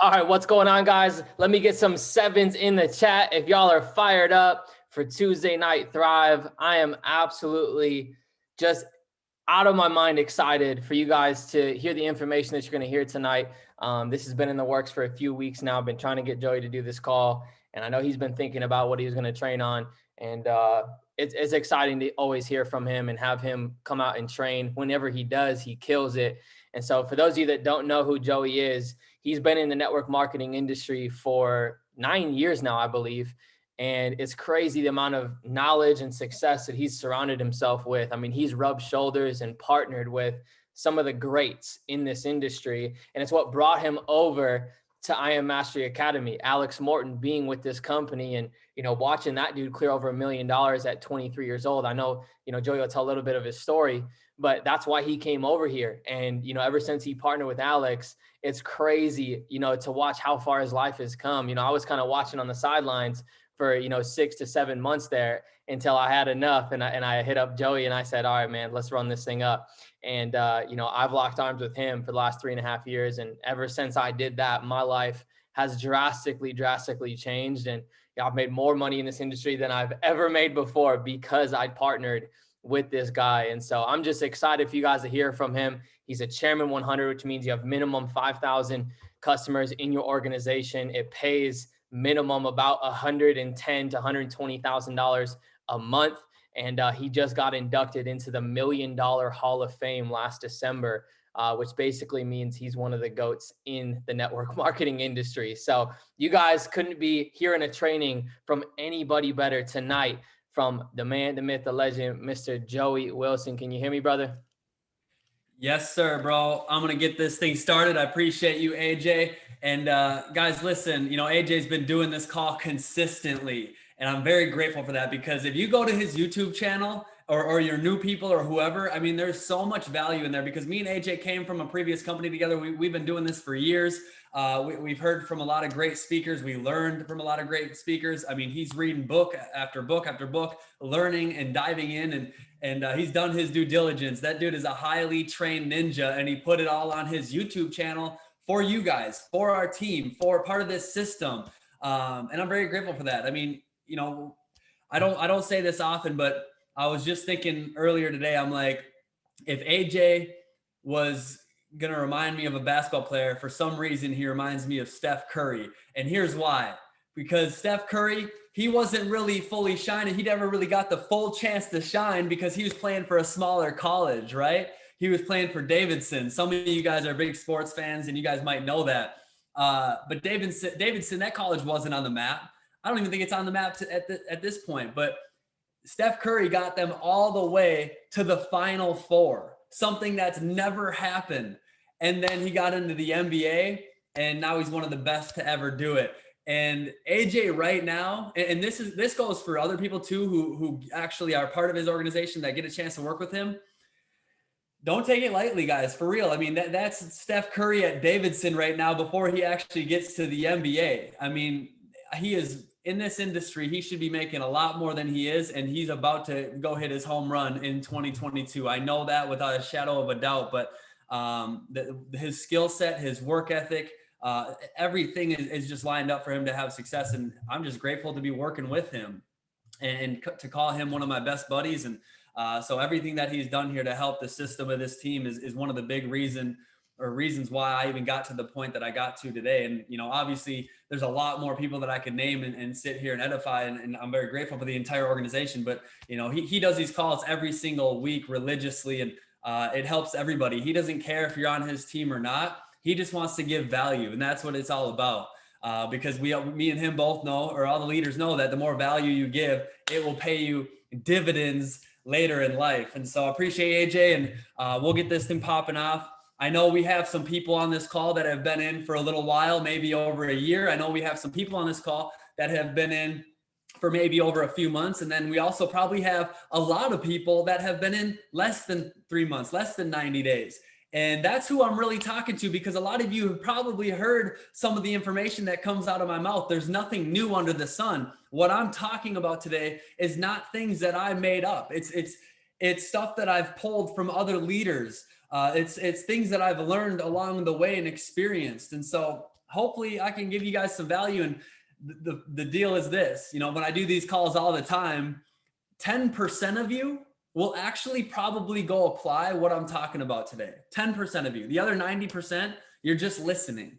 All right, what's going on, guys? Let me get some sevens in the chat. If y'all are fired up for Tuesday Night Thrive, I am absolutely just out of my mind excited for you guys to hear the information that you're going to hear tonight. This has been in the works for a few weeks now. I've been trying to get Joey to do this call, and I know he's been thinking about what he was going to train on. And it's exciting to always hear from him and have him come out and train. Whenever he does, he kills it. And so for those of you that don't know who Joey is, he's been in the network marketing industry for 9 years now, I believe. And it's crazy the amount of knowledge and success that he's surrounded himself with. I mean, he's rubbed shoulders and partnered with some of the greats in this industry. And it's what brought him over to I Am Mastery Academy. Alex Morton being with this company and, watching that dude clear over $1 million at 23 years old. I know, Joey will tell a little bit of his story, but that's why he came over here. And, ever since he partnered with Alex, it's crazy, to watch how far his life has come. I was kind of watching on the sidelines for 6 to 7 months there until I had enough, and I hit up Joey and I said, all right, man, let's run this thing up. And I've locked arms with him for the last 3.5 years, and ever since I did that, my life has drastically changed. And I've made more money in this industry than I've ever made before because I partnered with this guy. And so I'm just excited for you guys to hear from him. He's a Chairman 100, which means you have minimum 5,000 customers in your organization. It pays minimum about $110,000 to $120,000 a month. And he just got inducted into the $1 Million Hall of Fame last December, which basically means he's one of the GOATs in the network marketing industry. So you guys couldn't be hearing a training from anybody better tonight from the man, the myth, the legend, Mr. Joey Wilson. Can you hear me, brother? Yes, sir, bro. I'm going to get this thing started. I appreciate you, AJ. And guys, listen, AJ's been doing this call consistently, and I'm very grateful for that, because if you go to his YouTube channel or your new people or whoever, I mean, there's so much value in there, because me and AJ came from a previous company together. We've been doing this for years. We've heard from a lot of great speakers. We learned from a lot of great speakers. I mean, he's reading book after book after book, learning and diving in, and he's done his due diligence. That dude is a highly trained ninja, and he put it all on his YouTube channel for you guys, for our team, for part of this system. And I'm very grateful for that. I mean, I don't say this often, but I was just thinking earlier today, I'm like, if AJ was going to remind me of a basketball player, for some reason, he reminds me of Steph Curry. And here's why. Because Steph Curry, he wasn't really fully shining. He never really got the full chance to shine because he was playing for a smaller college, right? He was playing for Davidson. Some of you guys are big sports fans, and you guys might know that. But Davidson, that college wasn't on the map. I don't even think it's on the map at this point. But Steph Curry got them all the way to the Final Four, something that's never happened. And then he got into the NBA, and now he's one of the best to ever do it. And AJ right now, and this goes for other people too, who actually are part of his organization that get a chance to work with him. Don't take it lightly, guys, for real. I mean, that's Steph Curry at Davidson right now before he actually gets to the NBA. I mean, he is in this industry. He should be making a lot more than he is, and he's about to go hit his home run in 2022. I know that without a shadow of a doubt, but his skill set, his work ethic, everything is just lined up for him to have success. And I'm just grateful to be working with him and to call him one of my best buddies. And so everything that he's done here to help the system of this team is one of the big reasons why I even got to the point that I got to today. And, obviously there's a lot more people that I could name and sit here and edify. And I'm very grateful for the entire organization, but he does these calls every single week religiously, and it helps everybody. He doesn't care if you're on his team or not. He just wants to give value. And that's what it's all about. Because me and him both know, or all the leaders know, that the more value you give, it will pay you dividends later in life. And so I appreciate AJ, and we'll get this thing popping off. I know we have some people on this call that have been in for a little while, maybe over a year. I know we have some people on this call that have been in for maybe over a few months. And then we also probably have a lot of people that have been in less than 3 months, less than 90 days. And that's who I'm really talking to, because a lot of you have probably heard some of the information that comes out of my mouth. There's nothing new under the sun. What I'm talking about today is not things that I made up. It's stuff that I've pulled from other leaders. It's things that I've learned along the way and experienced. And so hopefully I can give you guys some value. And the deal is this, you know, when I do these calls all the time, 10% of you will actually probably go apply what I'm talking about today. 10% of you. The other 90%, you're just listening.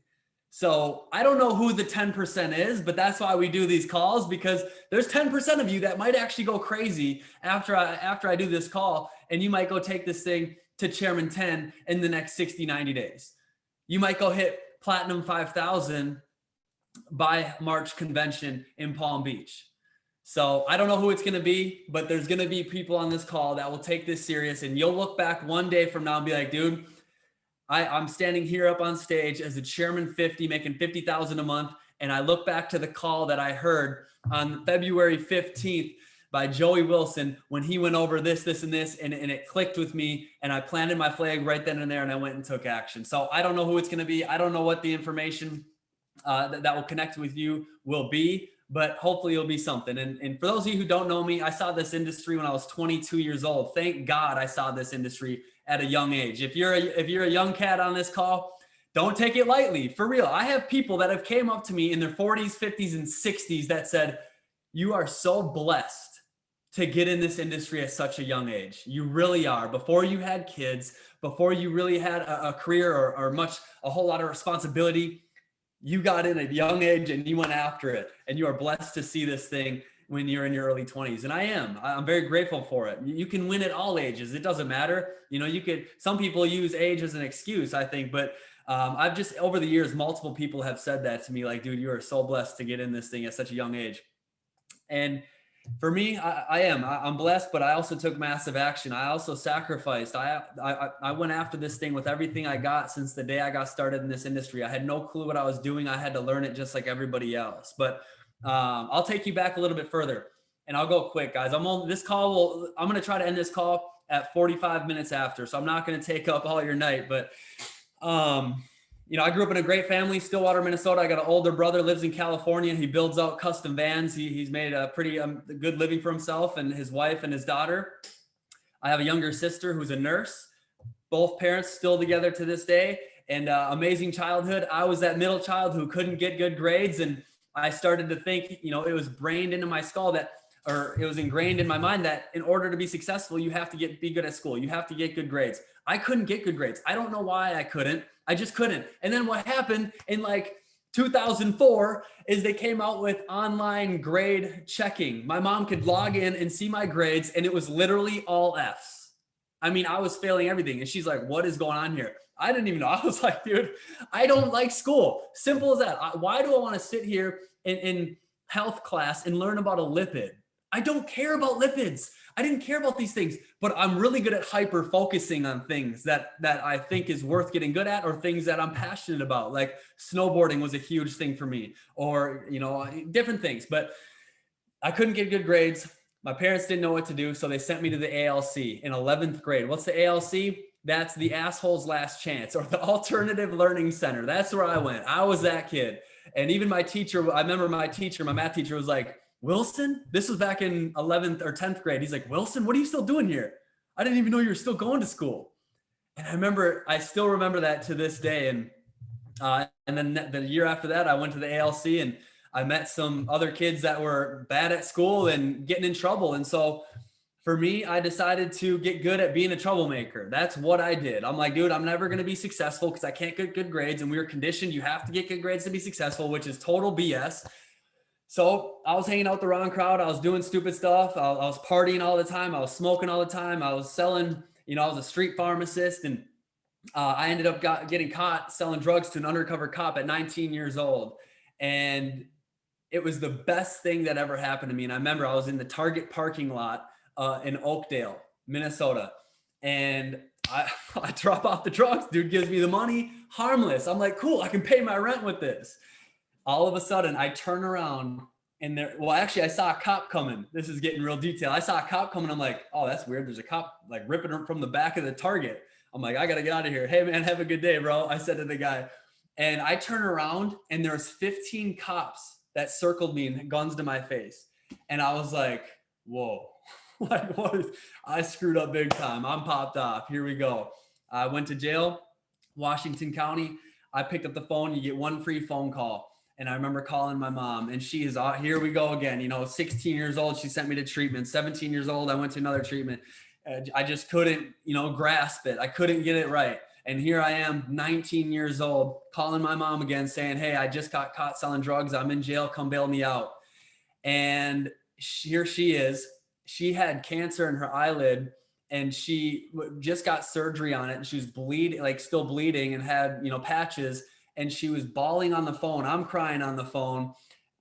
So I don't know who the 10% is, but that's why we do these calls, because there's 10% of you that might actually go crazy after I do this call, and you might go take this thing to Chairman 10 in the next 60, 90 days. You might go hit Platinum 5,000 by March convention in Palm Beach. So I don't know who it's going to be, but there's going to be people on this call that will take this serious, and you'll look back one day from now and be like, dude, I'm standing here up on stage as a Chairman 50, making 50,000 a month. And I look back to the call that I heard on February 15th by Joey Wilson when he went over this, and this, and it clicked with me. And I planted my flag right then and there, and I went and took action. So I don't know who it's going to be. I don't know what the information that will connect with you will be, but hopefully it'll be something. And for those of you who don't know me, I saw this industry when I was 22 years old. Thank God I saw this industry at a young age. If you're a young cat on this call, don't take it lightly. For real. I have people that have came up to me in their 40s, 50s, and 60s that said, you are so blessed to get in this industry at such a young age. You really are. Before you had kids, before you really had a career or a whole lot of responsibility, you got in at a young age and you went after it. And you are blessed to see this thing when you're in your early 20s. And I'm very grateful for it. You can win at all ages. It doesn't matter. You know, some people use age as an excuse, I think, but I've just, over the years, multiple people have said that to me, like, dude, you are so blessed to get in this thing at such a young age. And for me, I'm blessed, but I also took massive action. I also sacrificed. I went after this thing with everything I got since the day I got started in this industry. I had no clue what I was doing. I had to learn it just like everybody else. But I'll take you back a little bit further, and I'll go quick, guys. I'm going to try to end this call at 45 minutes after, so I'm not going to take up all your night. But you know, I grew up in a great family, Stillwater, Minnesota. I got an older brother, lives in California. He builds out custom vans. He's made a pretty good living for himself and his wife and his daughter. I have a younger sister who's a nurse. Both parents still together to this day, and amazing childhood. I was that middle child who couldn't get good grades, and I started to think, you know, it was brained into my skull it was ingrained in my mind that in order to be successful, you have to be good at school. You have to get good grades. I couldn't get good grades. I don't know why I couldn't. I just couldn't. And then what happened in like 2004 is they came out with online grade checking. My mom could log in and see my grades, and it was literally all Fs. I mean, I was failing everything. And she's like, what is going on here? I didn't even know. I was like, dude, I don't like school. Simple as that. Why do I want to sit here in health class and learn about a lipid? I don't care about lipids. I didn't care about these things, but I'm really good at hyper focusing on things that I think is worth getting good at, or things that I'm passionate about. Like snowboarding was a huge thing for me, or, you know, different things, but I couldn't get good grades. My parents didn't know what to do. So they sent me to the ALC in 11th grade. What's the ALC? That's the asshole's last chance, or the alternative learning center. That's where I went. I was that kid. And even my teacher, I remember my math teacher was like, Wilson, this was back in 11th or 10th grade. He's like, Wilson, what are you still doing here? I didn't even know you were still going to school. And I still remember that to this day. And then the year after that, I went to the ALC and I met some other kids that were bad at school and getting in trouble. And so for me, I decided to get good at being a troublemaker. That's what I did. I'm like, dude, I'm never going to be successful because I can't get good grades. And we were conditioned, you have to get good grades to be successful, which is total BS. So I was hanging out with the wrong crowd. I was doing stupid stuff. I was partying all the time. I was smoking all the time. I was selling, you know, I was a street pharmacist, and I ended up getting caught selling drugs to an undercover cop at 19 years old. And it was the best thing that ever happened to me. And I remember I was in the Target parking lot in Oakdale, Minnesota. And I drop off the drugs. Dude gives me the money, harmless. I'm like, cool, I can pay my rent with this. All of a sudden I turn around and I saw a cop coming. This is getting real detail. I saw a cop coming. I'm like, oh, that's weird. There's a cop like ripping from the back of the Target. I'm like, I got to get out of here. Hey man, have a good day, bro. I said to the guy, and I turn around and there's 15 cops that circled me and guns to my face. And I was like, whoa, like I screwed up big time. I'm popped off. Here we go. I went to jail, Washington County. I picked up the phone. You get one free phone call. And I remember calling my mom, and she is, here we go again. 16 years old, she sent me to treatment. 17 years old, I went to another treatment. I just couldn't, grasp it. I couldn't get it right. And here I am, 19 years old, calling my mom again, saying, hey, I just got caught selling drugs. I'm in jail. Come bail me out. And here she is. She had cancer in her eyelid, and she just got surgery on it. And she was bleeding, like still bleeding, and had, patches. And she was bawling on the phone. I'm crying on the phone.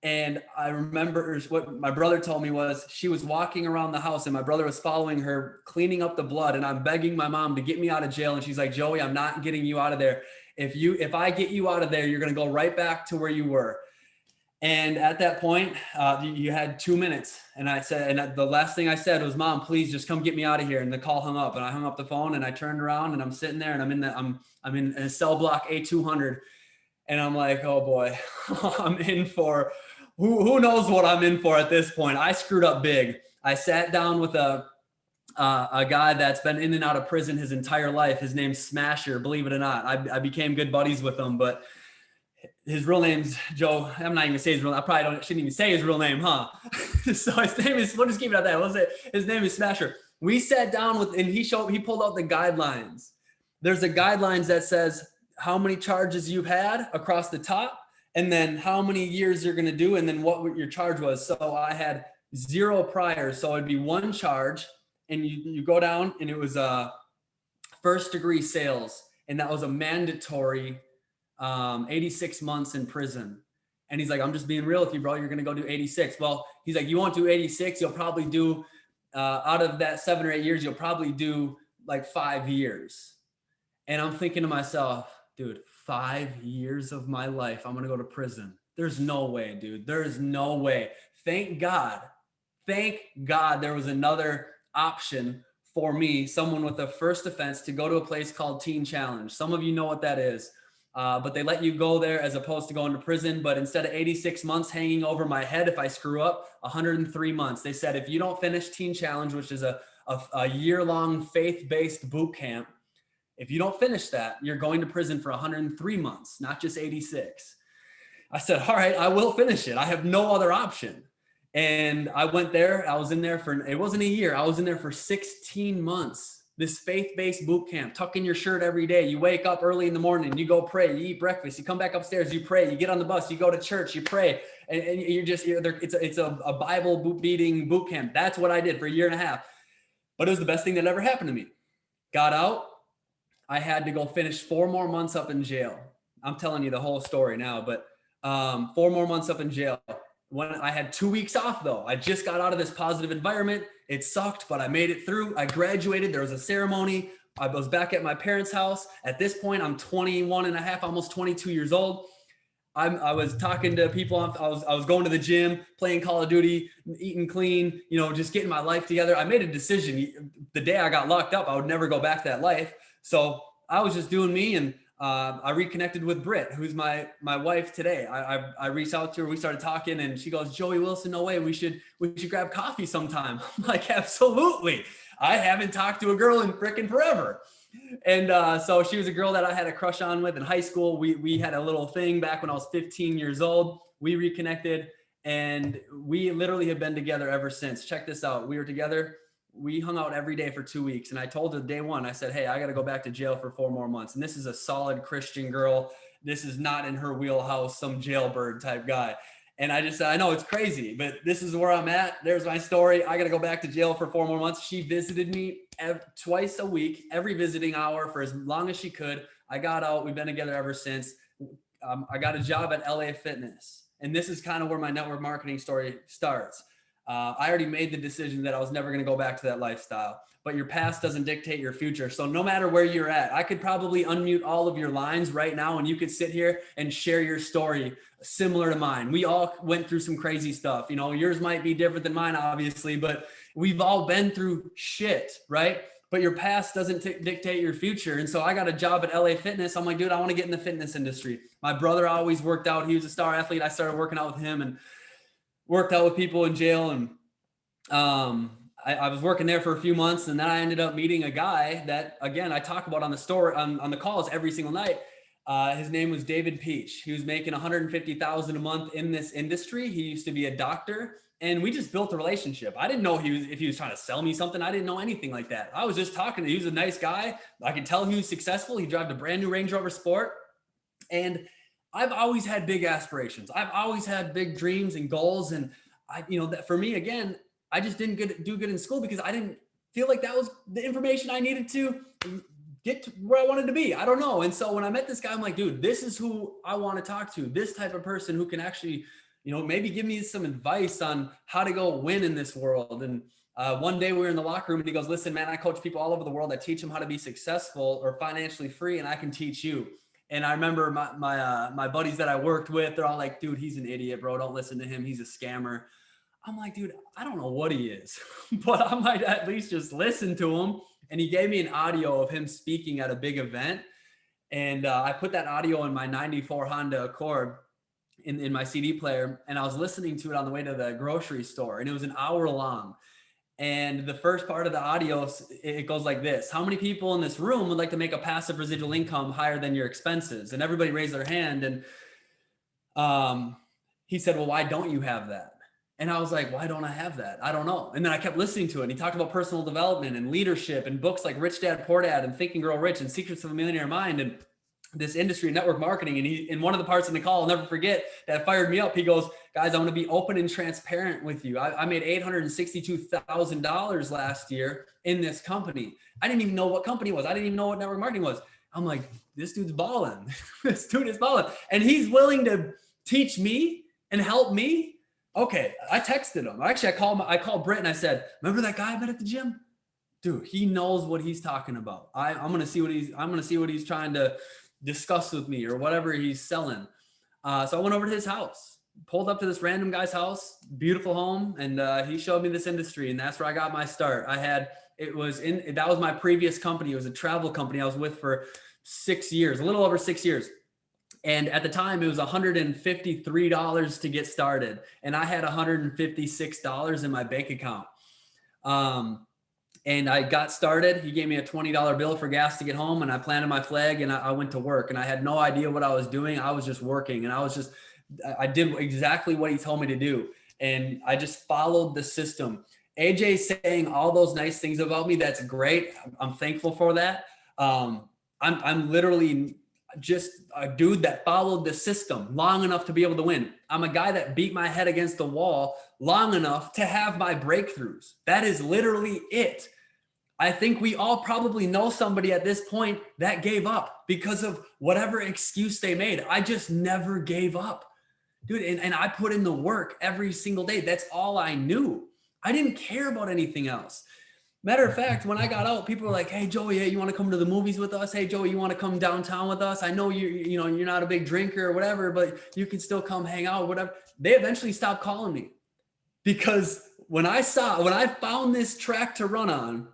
And I remember what my brother told me was she was walking around the house, and my brother was following her, cleaning up the blood. And I'm begging my mom to get me out of jail. And she's like, Joey, I'm not getting you out of there. If I get you out of there, you're going to go right back to where you were. And at that point, you had 2 minutes. And I said, and the last thing I said was, Mom, please just come get me out of here. And the call hung up, and I hung up the phone, and I turned around, and I'm sitting there, and I'm in a cell block A200. And I'm like, oh boy, I'm in for, who knows what I'm in for at this point. I screwed up big. I sat down with a guy that's been in and out of prison his entire life. His name's Smasher, believe it or not. I became good buddies with him, but his real name's Joe. I'm not even gonna say his real name. Shouldn't even say his real name, huh? So his name is, we'll just keep it at that. We'll say his name is Smasher. We sat down and he pulled out the guidelines. There's a guidelines that says how many charges you've had across the top, and then how many years you're going to do, and then what your charge was. So I had 0 priors. So it'd be 1 charge, and you go down, and it was first degree sales. And that was a mandatory 86 months in prison. And he's like, I'm just being real with you, bro. You're going to go do 86. Well, he's like, you won't do 86. You'll probably do, out of that 7 or 8 years, you'll probably do like 5 years. And I'm thinking to myself, dude, 5 years of my life, I'm going to go to prison. There's no way, dude. There's no way. Thank God there was another option for me, someone with a first offense, to go to a place called Teen Challenge. Some of you know what that is, but they let you go there as opposed to going to prison. But instead of 86 months hanging over my head if I screw up, 103 months. They said, if you don't finish Teen Challenge, which is a year-long faith-based boot camp, if you don't finish that, you're going to prison for 103 months, not just 86. I said, all right, I will finish it. I have no other option. And I went there. I was in there for, it wasn't a year. I was in there for 16 months. This faith-based boot camp, tuck in your shirt every day. You wake up early in the morning, you go pray, you eat breakfast, you come back upstairs, you pray, you get on the bus, you go to church, you pray. And it's a Bible beating boot camp. That's what I did for a year and a half. But it was the best thing that ever happened to me. Got out. I had to go finish 4 more months up in jail. I'm telling you the whole story now, but 4 more months up in jail. When I had 2 weeks off though, I just got out of this positive environment. It sucked, but I made it through. I graduated. There was a ceremony. I was back at my parents' house. At this point, I'm 21 and a half, almost 22 years old. I was talking to people. I was going to the gym, playing Call of Duty, eating clean, just getting my life together. I made a decision. The day I got locked up, I would never go back to that life. So I was just doing me, and I reconnected with Britt, who's my wife today. I reached out to her, we started talking, and she goes, Joey Wilson, no way, we should grab coffee sometime. I'm like, absolutely. I haven't talked to a girl in frickin' forever. And so she was a girl that I had a crush on with in high school. We had a little thing back when I was 15 years old. We reconnected, and we literally have been together ever since. Check this out. We were together. We hung out every day for 2 weeks. And I told her day one, I said, hey, I got to go back to jail for 4 more months. And this is a solid Christian girl. This is not in her wheelhouse, some jailbird type guy. And I just said, I know it's crazy, but this is where I'm at. There's my story. I got to go back to jail for 4 more months. She visited me twice a week, every visiting hour for as long as she could. I got out. We've been together ever since. I got a job at LA Fitness. And this is kind of where my network marketing story starts. I already made the decision that I was never going to go back to that lifestyle, but your past doesn't dictate your future. So no matter where you're at, I could probably unmute all of your lines right now, and you could sit here and share your story similar to mine. We all went through some crazy stuff. Yours might be different than mine, obviously, but we've all been through shit, right? But your past doesn't dictate your future. And so I got a job at LA Fitness. I'm like, dude, I want to get in the fitness industry. My brother always worked out. He was a star athlete. I started working out with him and worked out with people in jail. And I was working there for a few months, and then I ended up meeting a guy that, again, I talk about on the store, on the calls every single night. His name was David Peach. He was making $150,000 a month in this industry. He used to be a doctor, and we just built a relationship. I didn't know if he was trying to sell me something. I didn't know anything like that. I was just talking to him. He was a nice guy. I could tell he was successful. He drove a brand new Range Rover Sport. And I've always had big aspirations. I've always had big dreams and goals. And that for me, again, I just didn't do good in school because I didn't feel like that was the information I needed to get to where I wanted to be. I don't know. And so when I met this guy, I'm like, dude, this is who I want to talk to. This type of person who can actually, maybe give me some advice on how to go win in this world. And one day we were in the locker room and he goes, listen, man, I coach people all over the world. I teach them how to be successful or financially free, and I can teach you. And I remember my buddies that I worked with, they're all like, dude, he's an idiot, bro. Don't listen to him. He's a scammer. I'm like, dude, I don't know what he is, but I might at least just listen to him. And he gave me an audio of him speaking at a big event. And I put that audio in my 94 Honda Accord in my CD player. And I was listening to it on the way to the grocery store. And it was an hour long. And the first part of the audio, it goes like this. How many people in this room would like to make a passive residual income higher than your expenses? And everybody raised their hand. And he said, well, why don't you have that? And I was like, why don't I have that? I don't know. And then I kept listening to it. And he talked about personal development and leadership and books like Rich Dad, Poor Dad and Think and Grow Rich and Secrets of a Millionaire Mind and this industry network marketing. And he, in one of the parts in the call, I'll never forget, that fired me up. He goes, guys, I'm going to be open and transparent with you. I made $862,000 last year in this company. I didn't even know what company it was. I didn't even know what network marketing was. I'm like, this dude's balling. This dude is balling. And he's willing to teach me and help me. Okay, I texted him. Actually, I called Britt and I said, remember that guy I met at the gym? Dude, he knows what he's talking about. I'm gonna see what he's trying to discuss with me or whatever he's selling. So I went over to his house, pulled up to this random guy's house, beautiful home, and he showed me this industry, and that's where I got my start. That was my previous company. It was a travel company I was with for 6 years, a little over 6 years. And at the time, it was $153 to get started. And I had $156 in my bank account. And I got started. He gave me a $20 bill for gas to get home. And I planted my flag and I went to work. And I had no idea what I was doing. I was just working. And I did exactly what he told me to do. And I just followed the system. AJ saying all those nice things about me. That's great. I'm thankful for that. I'm literally just a dude that followed the system long enough to be able to win. I'm a guy that beat my head against the wall long enough to have my breakthroughs. That is literally it. I think we all probably know somebody at this point that gave up because of whatever excuse they made. I just never gave up, dude. And I put in the work every single day. That's all I knew. I didn't care about anything else. Matter of fact, when I got out, people were like, hey, Joey, hey, you want to come to the movies with us? Hey, Joey, you want to come downtown with us? I know you're not a big drinker or whatever, but you can still come hang out, whatever. They eventually stopped calling me because when I found this track to run on,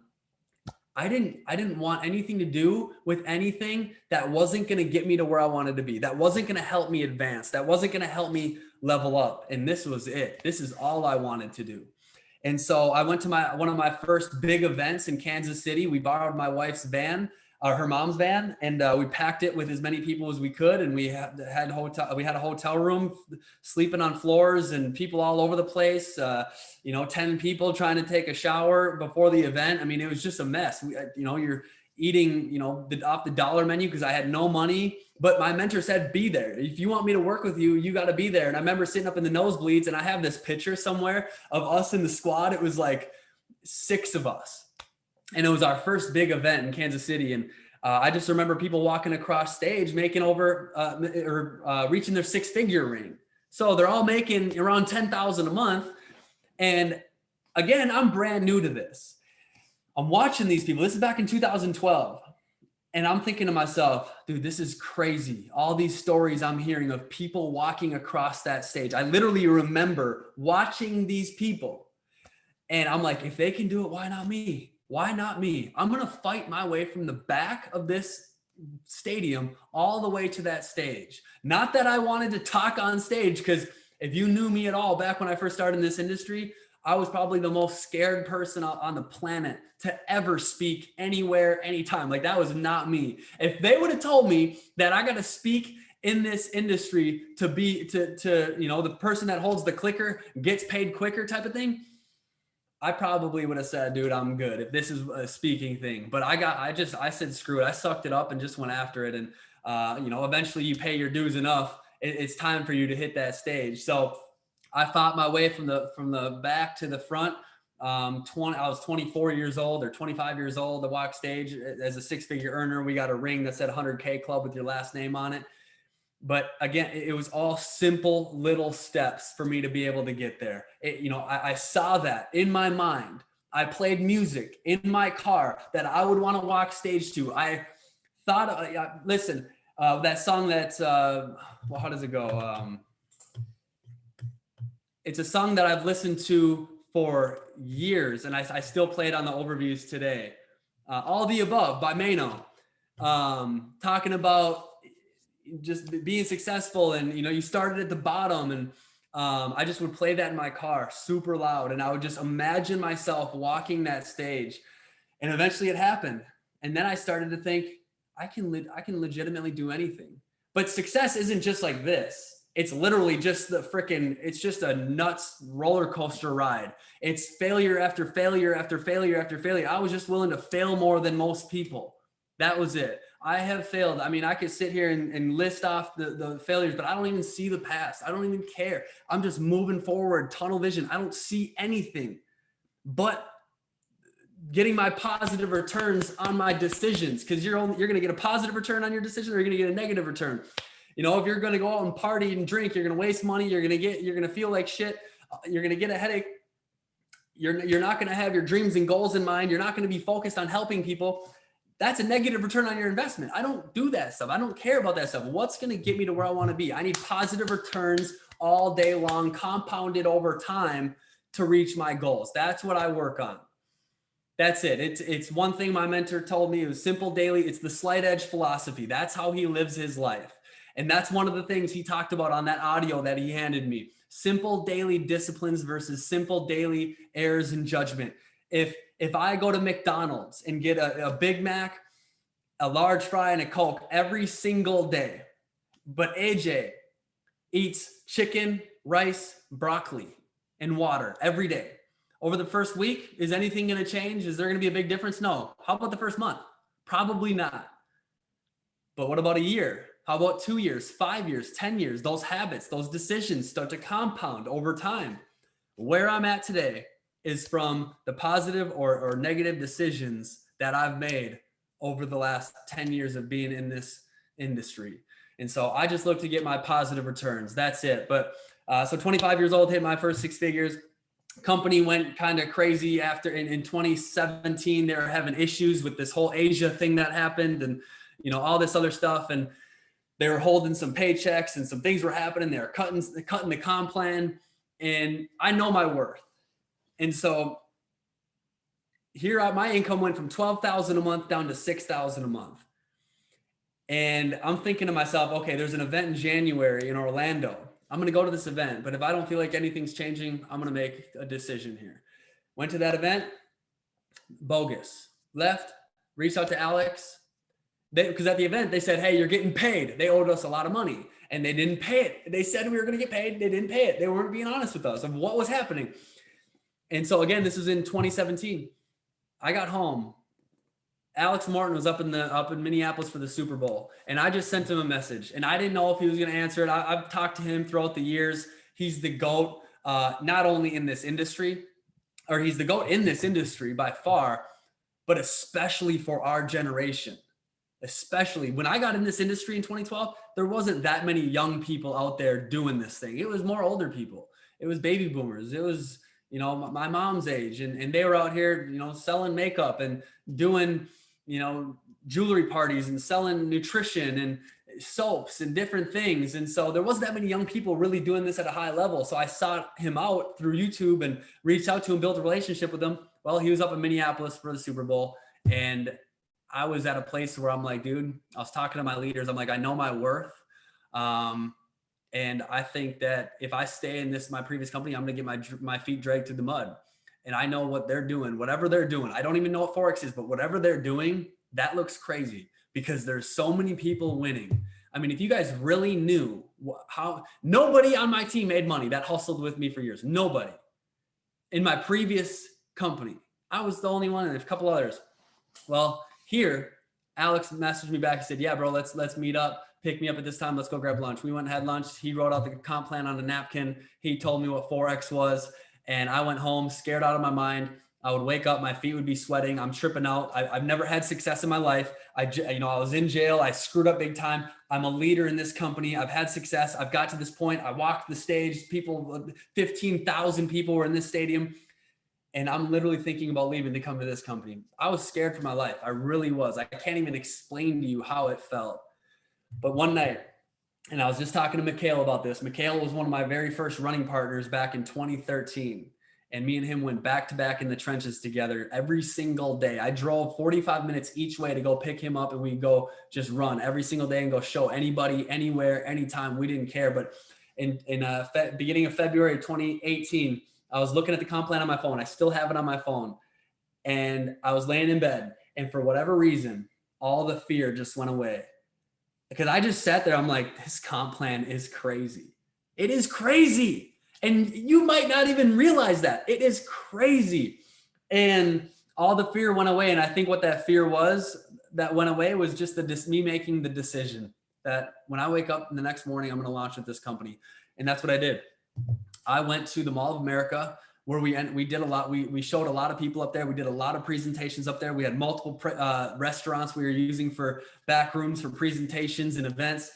I didn't want anything to do with anything that wasn't going to get me to where I wanted to be. That wasn't going to help me advance. That wasn't going to help me level up. And this was it. This is all I wanted to do. And so I went to one of my first big events in Kansas City. We borrowed my wife's van, her mom's van, and we packed it with as many people as we could. And we had a hotel room, sleeping on floors, and people all over the place. 10 people trying to take a shower before the event. I mean, it was just a mess. You're eating, off the dollar menu because I had no money. But my mentor said, be there. If you want me to work with you, you got to be there. And I remember sitting up in the nosebleeds, and I have this picture somewhere of us in the squad. It was like 6 of us. And it was our first big event in Kansas City. And I just remember people walking across stage making over reaching their 6-figure ring. So they're all making around $10,000 a month. And again, I'm brand new to this. I'm watching these people. This is back in 2012. And I'm thinking to myself, dude, this is crazy. All these stories I'm hearing of people walking across that stage. I literally remember watching these people. And I'm like, if they can do it, why not me? Why not me? I'm going to fight my way from the back of this stadium all the way to that stage. Not that I wanted to talk on stage, because if you knew me at all back when I first started in this industry, I was probably the most scared person on the planet to ever speak anywhere, anytime. Like that was not me. If they would have told me that I got to speak in this industry to be, you know, the person that holds the clicker gets paid quicker type of thing, I probably would have said, dude, I'm good if this is a speaking thing. But I said, screw it. I sucked it up and just went after it. And, you know, eventually you pay your dues enough. It's time for you to hit that stage. So I fought my way from the back to the front. I was 24 years old or 25 years old to walk stage as a 6-figure earner. We got a ring that said 100K club with your last name on it. But again, it was all simple little steps for me to be able to get there. I saw that in my mind. I played music in my car that I would want to walk stage to. I thought, listen, that song that's, how does it go? It's a song that I've listened to for years, and I still play it on the overviews today. All the Above by Mano, talking about just being successful, and you started at the bottom, and I just would play that in my car super loud, and I would just imagine myself walking that stage, and eventually it happened. And then I started to think I can legitimately do anything. But success isn't just like this. It's literally just it's just a nuts roller coaster ride. It's failure after failure after failure after failure. I was just willing to fail more than most people. That was it. I have failed. I mean, I could sit here and list off the failures, but I don't even see the past. I don't even care. I'm just moving forward, tunnel vision. I don't see anything but getting my positive returns on my decisions, because you're going to get a positive return on your decision, or you're going to get a negative return. If you're going to go out and party and drink, you're going to waste money. You're going to feel like shit. You're going to get a headache. You're not going to have your dreams and goals in mind. You're not going to be focused on helping people. That's a negative return on your investment. I don't do that stuff. I don't care about that stuff. What's going to get me to where I want to be? I need positive returns all day long, compounded over time to reach my goals. That's what I work on. That's it. It's one thing my mentor told me. It was simple daily. It's the slight edge philosophy. That's how he lives his life. And that's one of the things he talked about on that audio that he handed me. Simple daily disciplines versus simple daily errors in judgment. If I go to McDonald's and get a Big Mac, a large fry, and a Coke every single day, but AJ eats chicken, rice, broccoli, and water every day, over the first week, is anything going to change? Is there going to be a big difference? No. How about the first month? Probably not. But what about a year? How about 2 years, 5 years, 10 years? Those habits, those decisions start to compound over time. Where I'm at today is from the positive or negative decisions that I've made over the last 10 years of being in this industry. And so I just look to get my positive returns. That's it. But so 25 years old, hit my first 6 figures. Company went kind of crazy after in 2017. They were having issues with this whole Asia thing that happened, and all this other stuff. And they were holding some paychecks, and some things were happening. They were cutting the comp plan, and I know my worth. And so my income went from $12,000 a month down to $6,000 a month. And I'm thinking to myself, okay, there's an event in January in Orlando. I'm going to go to this event, but if I don't feel like anything's changing, I'm going to make a decision here. Went to that event, bogus. Left, reached out to Alex. Because at the event, they said, hey, you're getting paid. They owed us a lot of money, and they didn't pay it. They said we were going to get paid. They didn't pay it. They weren't being honest with us of what was happening. And so again, this was in 2017. I got home. Alex Martin was up in Minneapolis for the Super Bowl, and I just sent him a message, and I didn't know if he was going to answer it. I've talked to him throughout the years. He's the GOAT, not only in this industry, or he's the GOAT in this industry by far, but especially for our generation. Especially when I got in this industry in 2012, there wasn't that many young people out there doing this thing. It was more older people. It was baby boomers. It was, my mom's age, and they were out here, selling makeup and doing, jewelry parties and selling nutrition and soaps and different things. And so there wasn't that many young people really doing this at a high level. So I sought him out through YouTube and reached out to him, built a relationship with him. Well, he was up in Minneapolis for the Super Bowl, and I was at a place where I'm like, dude, I was talking to my leaders. I'm like, I know my worth. And I think that if I stay in my previous company, I'm going to get my feet dragged through the mud. And I know what they're doing, whatever they're doing. I don't even know what Forex is, but whatever they're doing, that looks crazy because there's so many people winning. I mean, if you guys really knew how nobody on my team made money that hustled with me for years, nobody in my previous company, I was the only one and a couple others. Well, here, Alex messaged me back. He said, yeah, bro, let's meet up. Pick me up at this time. Let's go grab lunch. We went and had lunch. He wrote out the comp plan on a napkin. He told me what Forex was. And I went home scared out of my mind. I would wake up, my feet would be sweating. I'm tripping out. I've never had success in my life. I was in jail. I screwed up big time. I'm a leader in this company. I've had success. I've got to this point. I walked the stage. 15,000 people were in this stadium. And I'm literally thinking about leaving to come to this company. I was scared for my life. I really was. I can't even explain to you how it felt. But one night, and I was just talking to Mikhail about this. Mikhail was one of my very first running partners back in 2013. And me and him went back to back in the trenches together every single day. I drove 45 minutes each way to go pick him up, and we'd go just run every single day and go show anybody, anywhere, anytime. We didn't care. But in beginning of February 2018, I was looking at the comp plan on my phone. I still have it on my phone. And I was laying in bed. And for whatever reason, all the fear just went away. Because I just sat there. I'm like, this comp plan is crazy. It is crazy. And you might not even realize that. It is crazy. And all the fear went away. And I think what that fear was that went away was just me making the decision that when I wake up the next morning, I'm going to launch with this company. And that's what I did. I went to the Mall of America where we did a lot. We showed a lot of people up there. We did a lot of presentations up there. We had multiple restaurants we were using for back rooms for presentations and events.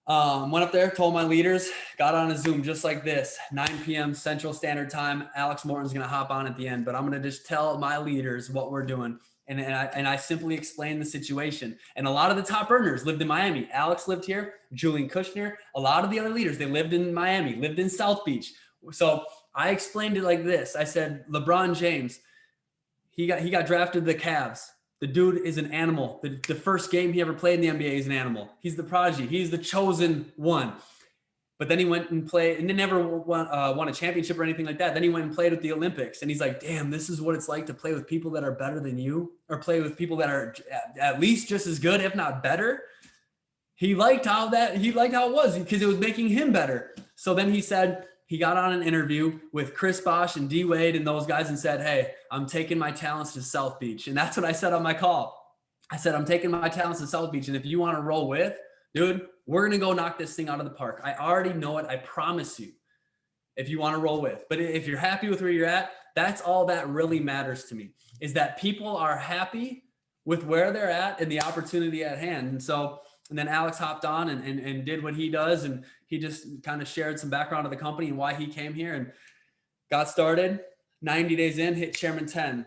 Went up there, told my leaders, got on a Zoom just like this, 9 p.m. Central Standard Time. Alex Morton's going to hop on at the end, but I'm going to just tell my leaders what we're doing. And I simply explained the situation. And a lot of the top earners lived in Miami. Alex lived here, Julian Kushner, a lot of the other leaders, they lived in Miami, lived in South Beach. So I explained it like this. I said, LeBron James, he got drafted to the Cavs. The dude is an animal. The first game he ever played in the NBA is an animal. He's the prodigy. He's the chosen one. But then he went and played, and they never won a championship or anything like that. Then he went and played at the Olympics. And he's like, damn, this is what it's like to play with people that are better than you, or play with people that are at least just as good, if not better. He liked how it was because it was making him better. So then he said, he got on an interview with Chris Bosh and D Wade and those guys and said, hey, I'm taking my talents to South Beach. And that's what I said on my call. I said, I'm taking my talents to South Beach. And if you want to roll with, dude, we're going to go knock this thing out of the park. I already know it. I promise you, if you want to roll with. But if you're happy with where you're at, that's all that really matters to me, is that people are happy with where they're at and the opportunity at hand. And then Alex hopped on and did what he does. And he just kind of shared some background of the company and why he came here and got started. 90 days in, hit Chairman 10.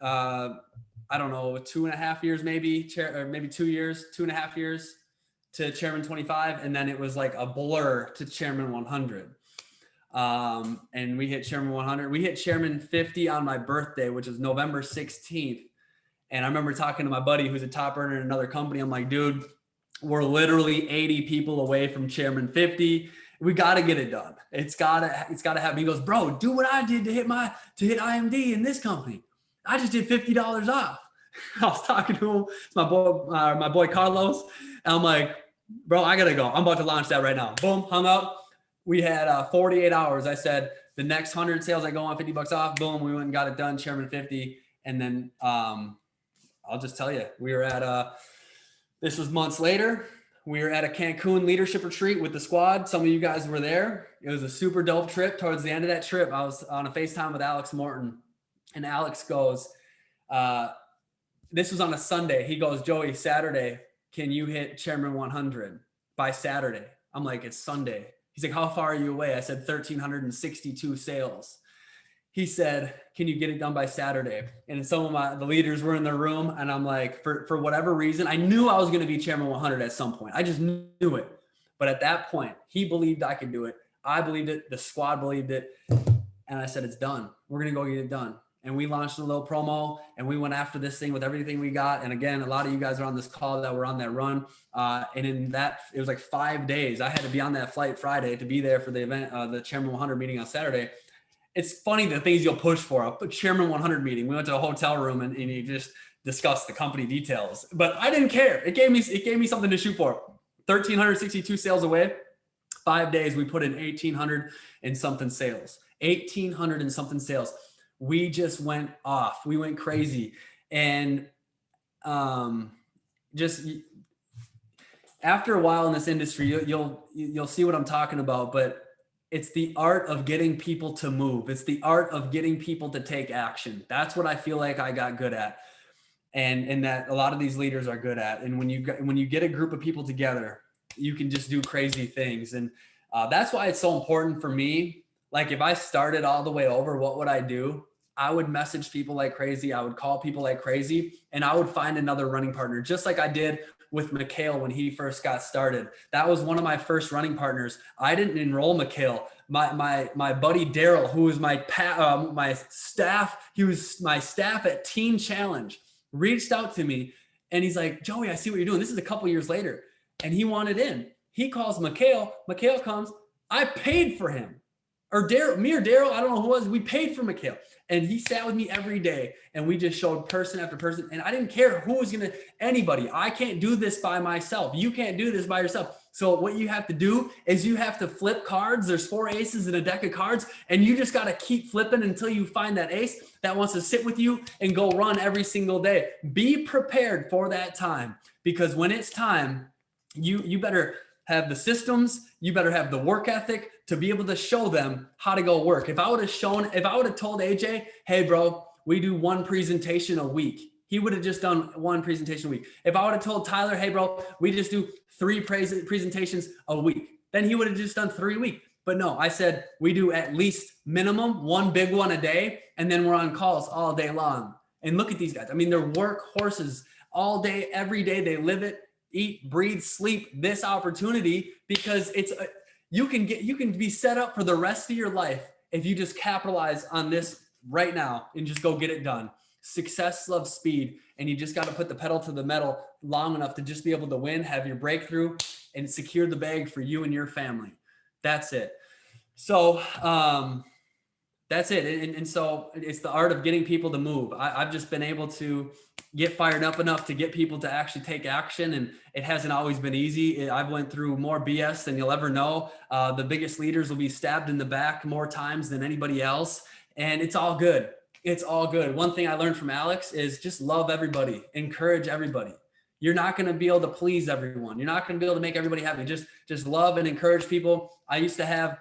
I don't know, 2.5 years, maybe 2 years, 2.5 years to Chairman 25. And then it was like a blur to Chairman 100. And we hit Chairman 100. We hit Chairman 50 on my birthday, which is November 16th. And I remember talking to my buddy who's a top earner in another company. I'm like, dude, we're literally 80 people away from Chairman 50. We got to get it done. It's gotta happen. He goes, bro, do what I did to hit IMD in this company. I just did $50 off. I was talking to him. It's my boy Carlos. And I'm like, bro, I gotta go. I'm about to launch that right now. Boom, hung up. We had 48 hours. I said, the next 100 sales I go on $50 off. Boom, we went and got it done. Chairman 50. And then I'll just tell you, we were at this was months later. We were at a Cancun leadership retreat with the squad. Some of you guys were there. It was a super dope trip. Towards the end of that trip, I was on a FaceTime with Alex Morton. And Alex goes, this was on a Sunday. He goes, Joey, Saturday, can you hit Chairman 100 by Saturday? I'm like, it's Sunday. He's like, how far are you away? I said, 1,362 sales. He said, can you get it done by Saturday? And some of the leaders were in the room. And I'm like, for whatever reason, I knew I was going to be Chairman 100 at some point. I just knew it. But at that point, he believed I could do it. I believed it. The squad believed it. And I said, it's done. We're going to go get it done. and we launched a little promo, and we went after this thing with everything we got. And again, a lot of you guys are on this call that were on that run. And in that, it was like 5 days. I had to be on that flight Friday to be there for the event, the Chairman 100 meeting on Saturday. It's funny the things you'll push for. A Chairman 100 meeting. We went to a hotel room and you just discussed the company details. But I didn't care. It gave me something to shoot for. 1,362 sales away. 5 days, we put in 1,800 and something sales. 1,800 and something sales. We just went off. We went crazy. And just after a while in this industry, you'll see what I'm talking about. But it's the art of getting people to move. It's the art of getting people to take action. That's what I feel like I got good at. And that a lot of these leaders are good at. And when you get a group of people together, you can just do crazy things. And that's why it's so important for me. Like if I started all the way over, what would I do? I would message people like crazy. I would call people like crazy, and I would find another running partner, just like I did with Mikhail when he first got started. That was one of my first running partners. I didn't enroll Mikhail. My buddy Daryl, who was my staff, he was my staff at Teen Challenge, reached out to me, and he's like, Joey, I see what you're doing. This is a couple years later. And he wanted in. He calls Mikhail. Mikhail comes. I paid for him. Or Daryl, I don't know who it was. We paid for Mikhail. And he sat with me every day. And we just showed person after person. And I didn't care who was going to, anybody. I can't do this by myself. You can't do this by yourself. So what you have to do is you have to flip cards. There's 4 aces in a deck of cards. And you just got to keep flipping until you find that ace that wants to sit with you and go run every single day. Be prepared for that time. Because when it's time, you better have the systems, you better have the work ethic to be able to show them how to go work. If I would have told AJ, hey bro, we do 1 presentation a week, he would have just done 1 presentation a week. If I would have told Tyler, hey bro, we just do 3 presentations a week, then he would have just done 3 a week. But no, I said, we do at least minimum 1 big one a day. And then we're on calls all day long. And look at these guys. I mean, they're workhorses all day, every day. They live it, eat, breathe, sleep this opportunity, because you can be set up for the rest of your life if you just capitalize on this right now and just go get it done. Success loves speed, and you just got to put the pedal to the metal long enough to just be able to win, have your breakthrough, and secure the bag for you and your family. That's it. So that's it. And so it's the art of getting people to move. I've just been able to get fired up enough to get people to actually take action. And it hasn't always been easy. I've went through more BS than you'll ever know. The biggest leaders will be stabbed in the back more times than anybody else. And it's all good. It's all good. One thing I learned from Alex is just love everybody, encourage everybody. You're not going to be able to please everyone. You're not going to be able to make everybody happy. Just love and encourage people. I used to have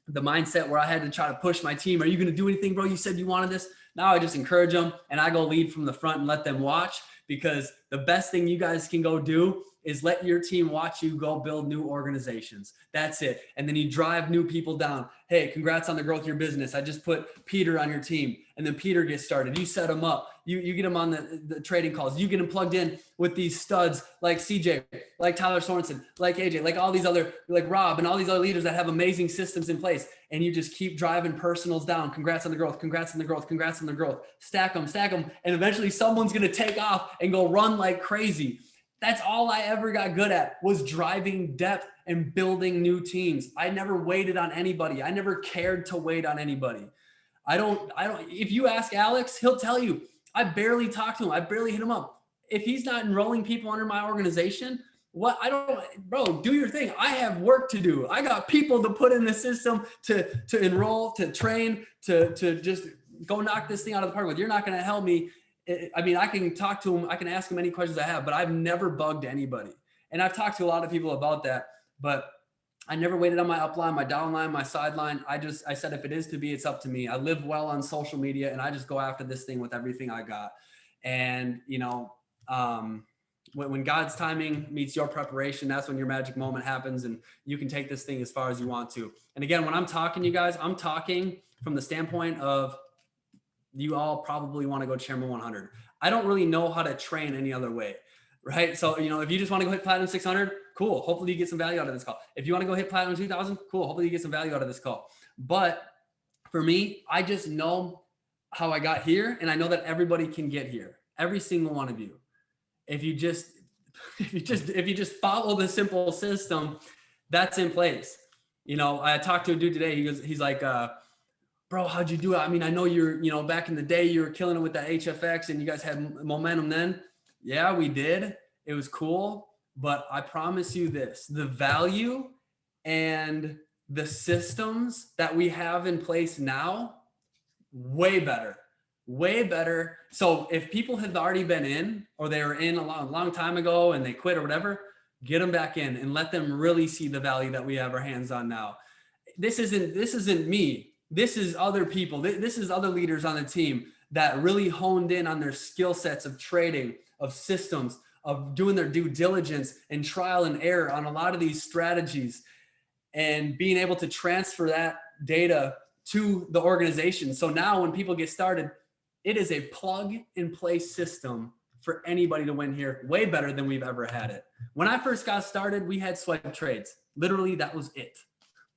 the mindset where I had to try to push my team. Are you going to do anything, bro? You said you wanted this. Now I just encourage them, and I go lead from the front and let them watch, because the best thing you guys can go do is let your team watch you go build new organizations. That's it. And then you drive new people down. Hey, congrats on the growth of your business. I just put Peter on your team, and then Peter gets started. You set him up. You get him on the trading calls. You get him plugged in with these studs like CJ, like Tyler Sorensen, like AJ, like all these other, like Rob and all these other leaders that have amazing systems in place. And you just keep driving personals down. Congrats on the growth. Congrats on the growth. Congrats on the growth. Stack them. And eventually someone's going to take off and go run like crazy. That's all I ever got good at, was driving depth and building new teams. I never waited on anybody. I never cared to wait on anybody. I don't, if you ask Alex, he'll tell you, I barely talk to him. I barely hit him up. If he's not enrolling people under my organization, bro, do your thing. I have work to do. I got people to put in the system to enroll, to train, to just go knock this thing out of the park with. You're not going to help me. I mean, I can talk to him. I can ask him any questions I have, but I've never bugged anybody. And I've talked to a lot of people about that, but I never waited on my upline, my downline, my sideline. I said, if it is to be, it's up to me. I live well on social media, and I just go after this thing with everything I got. And, when God's timing meets your preparation, that's when your magic moment happens, and you can take this thing as far as you want to. And again, when I'm talking to you guys, I'm talking from the standpoint of, you all probably want to go Chairman 100. I don't really know how to train any other way, right? So, if you just want to go hit Platinum 600, cool. Hopefully you get some value out of this call. If you want to go hit Platinum 2000, cool. Hopefully you get some value out of this call. But for me, I just know how I got here, and I know that everybody can get here. Every single one of you. If you just follow the simple system that's in place. You know, I talked to a dude today. He's like, bro, how'd you do it? I mean, I know back in the day you were killing it with that HFX and you guys had momentum then. Yeah, we did. It was cool. But I promise you this, the value and the systems that we have in place now, way better. So if people have already been in, or they were in a long time ago and they quit or whatever, get them back in and let them really see the value that we have our hands on now. This isn't me. This is other people. This is other leaders on the team that really honed in on their skill sets of trading, of systems, of doing their due diligence and trial and error on a lot of these strategies, and being able to transfer that data to the organization. So now when people get started, it is a plug and play system for anybody to win here, way better than we've ever had it. When I first got started, we had swipe trades. Literally, that was it.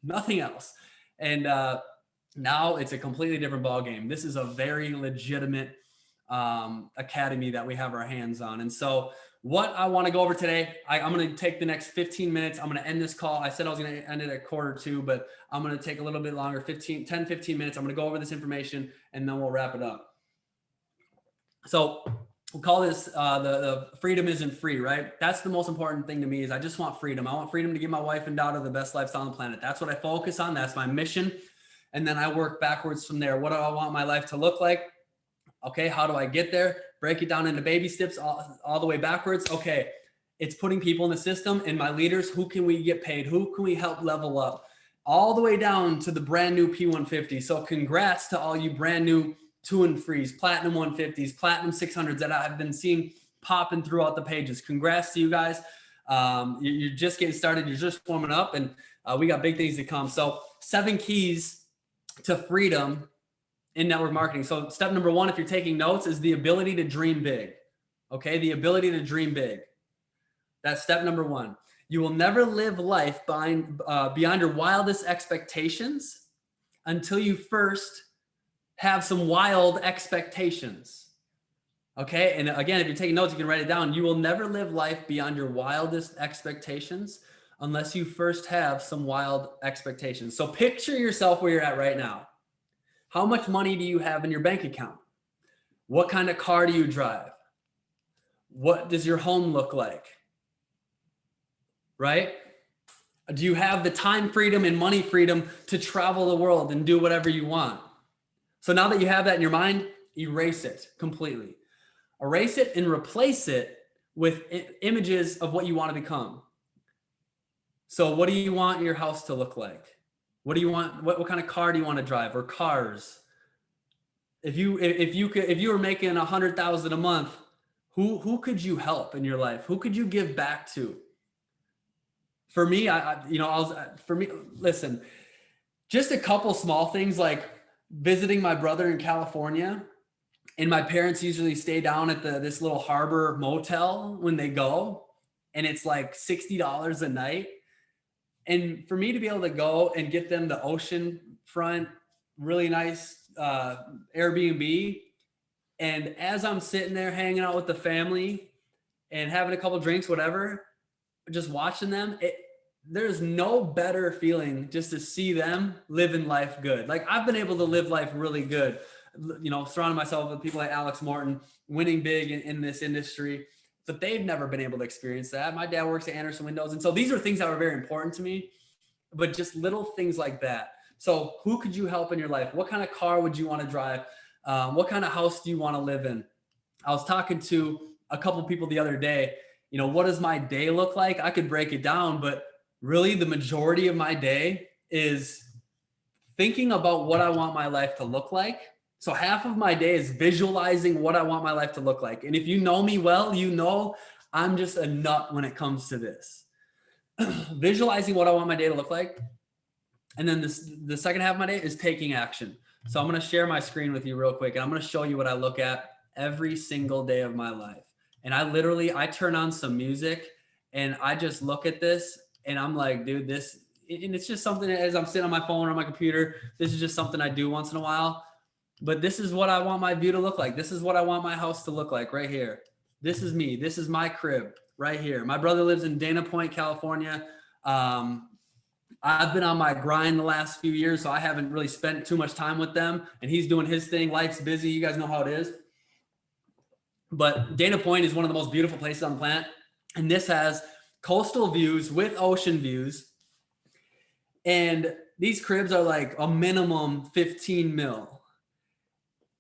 Nothing else. And now it's a completely different ball game. This is a very legitimate academy that we have our hands on. And so what I want to go over today, I'm going to take the next 15 minutes. I'm going to end this call. I said I was going to end it at 1:45, but I'm going to take a little bit longer, 10, 15 minutes. I'm going to go over this information and then we'll wrap it up. So we'll call this the freedom isn't free, right? That's the most important thing to me is I just want freedom. I want freedom to give my wife and daughter the best lifestyle on the planet. That's what I focus on. That's my mission. And then I work backwards from there. What do I want my life to look like? Okay, how do I get there? Break it down into baby steps all the way backwards. Okay, it's putting people in the system and my leaders. Who can we get paid? Who can we help level up? All the way down to the brand new P150. So congrats to all you brand new 2 and 3s, platinum 150s, platinum 600s that I've been seeing popping throughout the pages. Congrats to you guys. You're just getting started. You're just warming up and we got big things to come. So 7 keys to freedom in network marketing. So step number 1, if you're taking notes, is the ability to dream big. Okay. The ability to dream big. That's step number 1. You will never live life beyond your wildest expectations until you first have some wild expectations. Okay. And again, if you're taking notes, you can write it down. You will never live life beyond your wildest expectations unless you first have some wild expectations. So picture yourself where you're at right now. How much money do you have in your bank account? What kind of car do you drive? What does your home look like? Right? Do you have the time freedom and money freedom to travel the world and do whatever you want? So now that you have that in your mind, erase it completely. Erase it and replace it with images of what you want to become. So what do you want your house to look like? What do you want? What kind of car do you want to drive, or cars? If you were making $100,000 a month, who could you help in your life? Who could you give back to? For me, listen, just a couple small things like visiting my brother in California, and my parents usually stay down at this little harbor motel when they go, and it's like $60 a night. And for me to be able to go and get them the ocean front, really nice Airbnb, and as I'm sitting there hanging out with the family and having a couple drinks, whatever, just watching them, there's no better feeling just to see them living life good. Like I've been able to live life really good, surrounding myself with people like Alex Morton, winning big in this industry. But they've never been able to experience that. My dad works at Anderson Windows. And so these are things that are very important to me, but just little things like that. So who could you help in your life? What kind of car would you want to drive? What kind of house do you want to live in? I was talking to a couple people the other day, what does my day look like? I could break it down, but really the majority of my day is thinking about what I want my life to look like. So half of my day is visualizing what I want my life to look like. And if you know me well, I'm just a nut when it comes to this. Visualizing what I want my day to look like. And then the second half of my day is taking action. So I'm going to share my screen with you real quick. And I'm going to show you what I look at every single day of my life. And I turn on some music and I just look at this and I'm like, dude, and it's just something as I'm sitting on my phone or on my computer, this is just something I do once in a while. but this is what I want my view to look like. This is what I want my house to look like right here. This is me. This is my crib right here. My brother lives in Dana Point, California. I've been on my grind the last few years, so I haven't really spent too much time with them, and he's doing his thing. Life's busy. You guys know how it is. But Dana Point is one of the most beautiful places on the planet. And this has coastal views with ocean views. And these cribs are like a minimum 15 mil.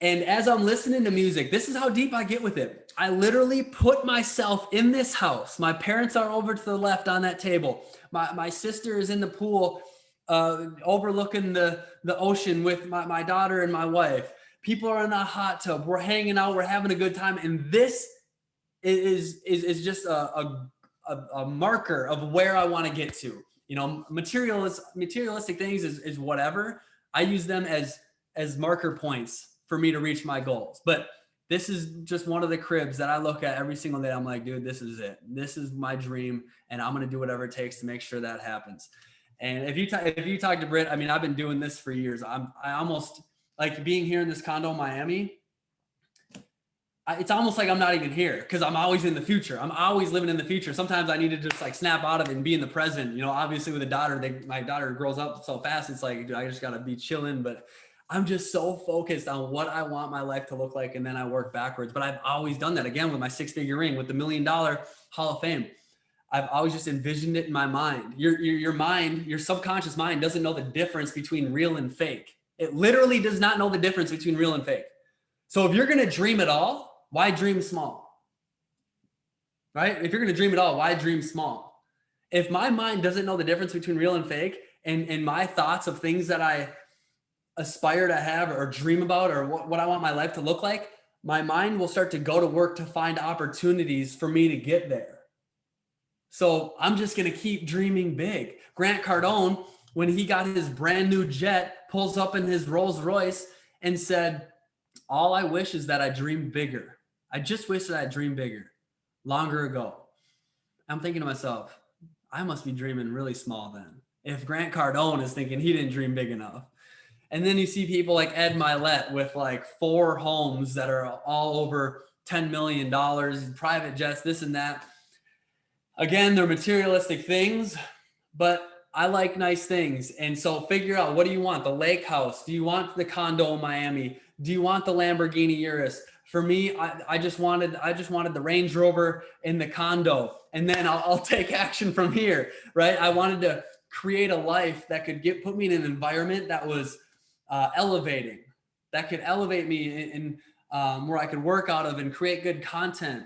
And as I'm listening to music, this is how deep I get with it. I literally put myself in this house. My parents are over to the left on that table. My sister is in the pool overlooking the ocean with my daughter and my wife. People are in a hot tub. We're hanging out. We're having a good time. And this is just a marker of where I want to get to. You know, materialistic things is whatever. I use them as marker points for me to reach my goals. But this is just one of the cribs that I look at every single day. I'm like, dude, this is it. This is my dream, and I'm going to do whatever it takes to make sure that happens. And if you talk to Britt, I mean, I've been doing this for years. I almost like being here in this condo in Miami. It's almost like I'm not even here because I'm always in the future. I'm always living in the future. Sometimes I need to just like snap out of it and be in the present. You know, obviously with a daughter, my daughter grows up so fast. It's like, dude, I just got to be chilling. But I'm just so focused on what I want my life to look like. And then I work backwards. But I've always done that again with my 6-figure ring, with the $1 Million Hall of Fame. I've always just envisioned it in my mind. Your mind, your subconscious mind doesn't know the difference between real and fake. It literally does not know the difference between real and fake. So if you're going to dream at all, why dream small? Right? If you're going to dream at all, why dream small? If my mind doesn't know the difference between real and fake, and my thoughts of things that I aspire to have or dream about or what I want my life to look like, my mind will start to go to work to find opportunities for me to get there. So I'm just going to keep dreaming big. Grant Cardone, when he got his brand new jet, pulls up in his Rolls Royce and said, all I wish is that I dreamed bigger. I just wish that I dreamed bigger longer ago. I'm thinking to myself, I must be dreaming really small then. If Grant Cardone is thinking he didn't dream big enough. And then you see people like Ed Milet with like 4 homes that are all over $10 million, private jets, this and that. Again, they're materialistic things, but I like nice things. And so figure out, what do you want? The lake house? Do you want the condo in Miami? Do you want the Lamborghini Urus? For me, I just wanted the Range Rover in the condo, and then I'll take action from here, right? I wanted to create a life that could put me in an environment that was elevating, that could elevate me in where I could work out of and create good content.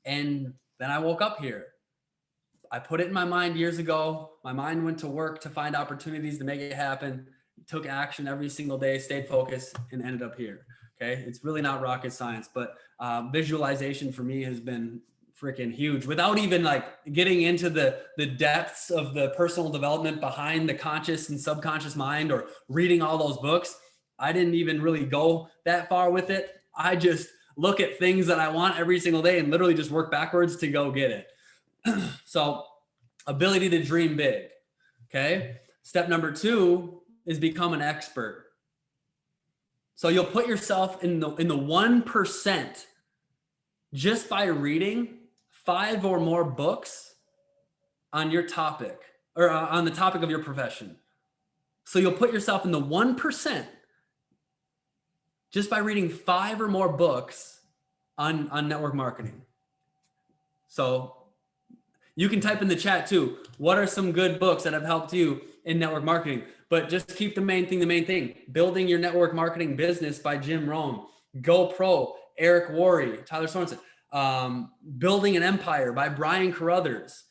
And then I woke up here. I put it in my mind years ago. My mind went to work to find opportunities to make it happen, took action every single day, stayed focused, and ended up here. Okay. It's really not rocket science, but visualization for me has been freaking huge without even like getting into the depths of the personal development behind the conscious and subconscious mind or reading all those books. I didn't even really go that far with it. I just look at things that I want every single day and literally just work backwards to go get it. So ability to dream big. Okay. Step number 2 is become an expert. So you'll put yourself in the 1% just by reading 5 or more books on your topic or on the topic of your profession. So you'll put yourself in the 1% just by reading 5 or more books on network marketing. So you can type in the chat too, what are some good books that have helped you in network marketing? But just keep the main thing. Building Your Network Marketing Business by Jim Rohn. Go Pro, Eric Worre, Tyler Sorensen. Building an Empire by Brian Carruthers.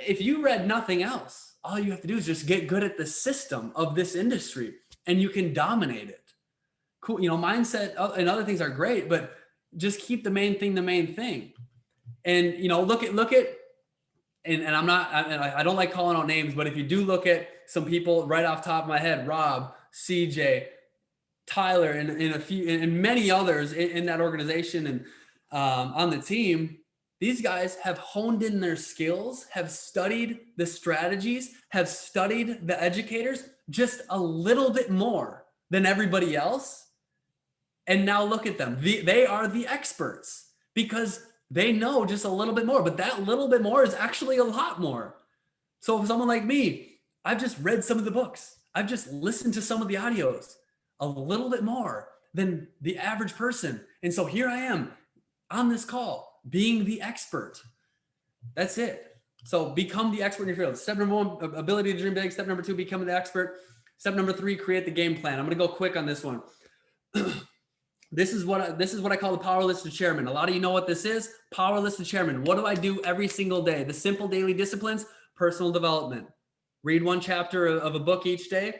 If you read nothing else, all you have to do is just get good at the system of this industry and you can dominate it. Cool. You know, mindset and other things are great, but just keep the main thing. And, you know, look at, and I don't like calling out names, but if you do look at some people right off the top of my head, Rob, CJ, Tyler, and many others in that organization and on the team, these guys have honed in their skills, have studied the strategies, have studied the educators just a little bit more than everybody else. And now look at them. They are the experts because they know just a little bit more, but that little bit more is actually a lot more. So for someone like me, I've just read some of the books. I've just listened to some of the audios a little bit more than the average person. And so here I am on this call being the expert. That's it. So become the expert in your field. Step number 1, ability to dream big. Step number 2, become the expert. Step number 3, create the game plan. I'm going to go quick on this one. This is what I call the power list to chairman. A lot of you know what this is. Power list to chairman. What do I do every single day? The simple daily disciplines, personal development. Read 1 chapter of a book each day,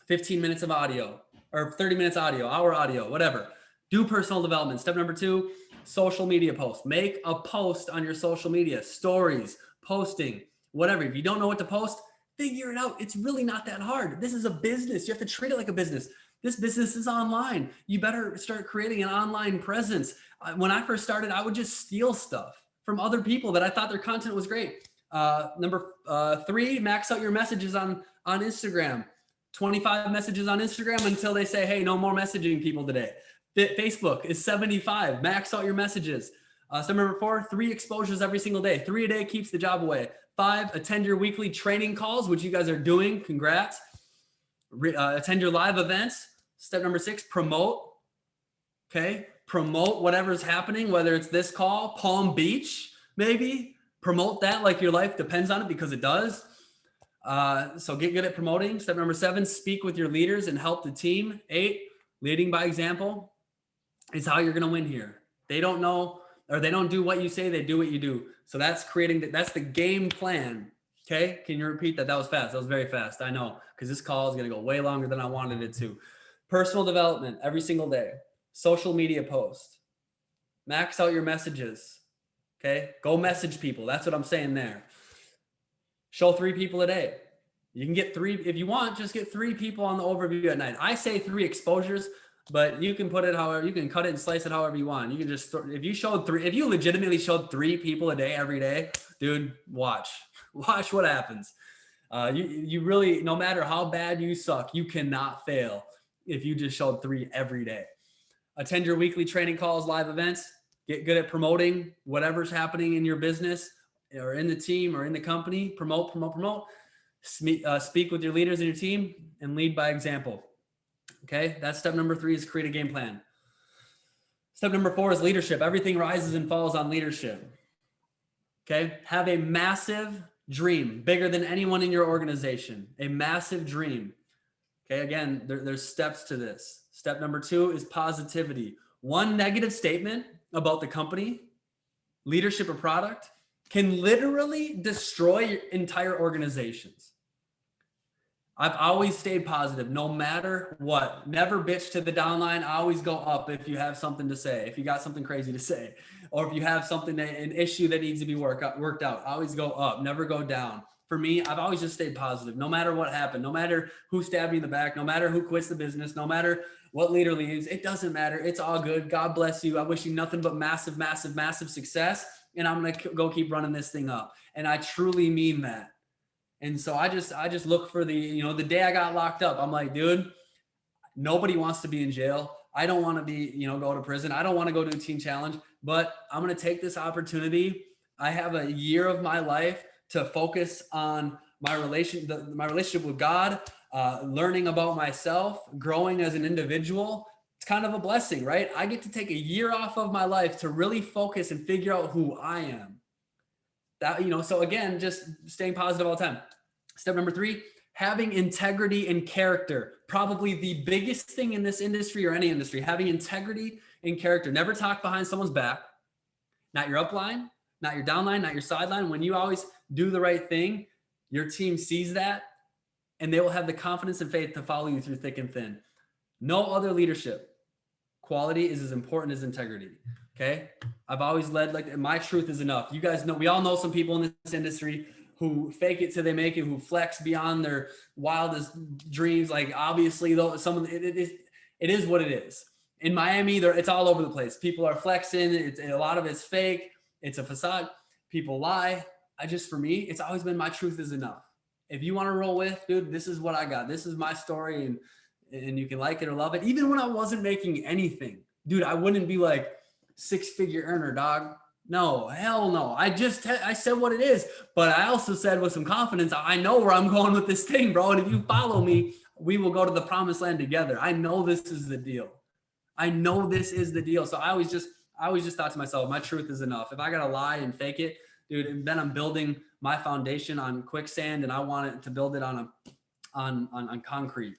15 minutes of audio, or 30 minutes audio, hour audio, whatever. Do personal development. Step number 2, social media post. Make a post on your social media, stories, posting, whatever. If you don't know what to post, figure it out. It's really not that hard. This is a business. You have to treat it like a business. This business is online. You better start creating an online presence. When I first started, I would just steal stuff from other people that I thought their content was great. Number 3, max out your messages on Instagram. 25 messages on Instagram until they say, hey, no more messaging people today. Facebook is 75. Max out your messages. Step number 4, 3 exposures every single day. 3 a day keeps the job away. 5, attend your weekly training calls, which you guys are doing. Congrats. Attend your live events. Step number 6, promote. Okay. Promote whatever's happening, whether it's this call, Palm Beach, maybe. Promote that like your life depends on it, because it does. So get good at promoting. Step number 7, speak with your leaders and help the team. 8, leading by example is how you're going to win here. They don't know, or they don't do what you say, they do what you do. So that's that's the game plan. Okay. Can you repeat that? That was fast. That was very fast. I know, because this call is going to go way longer than I wanted it to. Personal development every single day. Social media post. Max out your messages. Okay. Go message people. That's what I'm saying there. Show 3 people a day. You can get 3, if you want, just get 3 people on the overview at night. I say 3 exposures, but you can put it however, you can cut it and slice it however you want. You can just, if you legitimately showed 3 people a day, every day, dude, watch what happens. You really, no matter how bad you suck, you cannot fail if you just showed 3 every day. Attend your weekly training calls, live events, get good at promoting whatever's happening in your business or in the team or in the company. Promote. Speak with your leaders in your team and lead by example. Okay. That's step number 3, is create a game plan. Step number 4 is leadership. Everything rises and falls on leadership. Okay. Have a massive dream, bigger than anyone in your organization, a massive dream. Okay. Again, there's steps to this. Step number 2 is positivity. One negative statement about the company, leadership, or product can literally destroy your entire organizations. I've always stayed positive, no matter what. Never bitch to the downline. I always go up if you have something to say, if you got something crazy to say, or if you have something, an issue that needs to be worked out. I always go up, never go down. For me, I've always just stayed positive, no matter what happened, no matter who stabbed me in the back, no matter who quits the business, no matter what leader leaves. It doesn't matter. It's all good. God bless you. I wish you nothing but massive, massive, massive success. And I'm going to go keep running this thing up. And I truly mean that. And so I just look for the day I got locked up, I'm like, dude, nobody wants to be in jail. I don't want to be, go to prison. I don't want to go to a team challenge, but I'm going to take this opportunity. I have a year of my life to focus on my relationship with God, learning about myself, growing as an individual. It's kind of a blessing, right? I get to take a year off of my life to really focus and figure out who I am. So again, just staying positive all the time. Step number 3, having integrity and character. Probably the biggest thing in this industry or any industry, having integrity and character. Never talk behind someone's back. Not your upline, not your downline, not your sideline. When you always do the right thing, your team sees that and they will have the confidence and faith to follow you through thick and thin. No other leadership quality is as important as integrity. Okay. I've always led like my truth is enough. You guys know, we all know some people in this industry who fake it till they make it, who flex beyond their wildest dreams. Like obviously though, it is what it is. In Miami, it's all over the place. People are flexing. A lot of it's fake. It's a facade. People lie. For me, it's always been my truth is enough. If you want to roll with, dude, this is what I got. This is my story. And and you can like it or love it. Even when I wasn't making anything, dude, I wouldn't be like 6-figure earner, dog. No, hell no. I said what it is, but I also said with some confidence, I know where I'm going with this thing, bro. And if you follow me, we will go to the promised land together. I know this is the deal. I know this is the deal. So I always just thought to myself, my truth is enough. If I got to lie and fake it, dude, and then I'm building my foundation on quicksand and I want it to build it on concrete.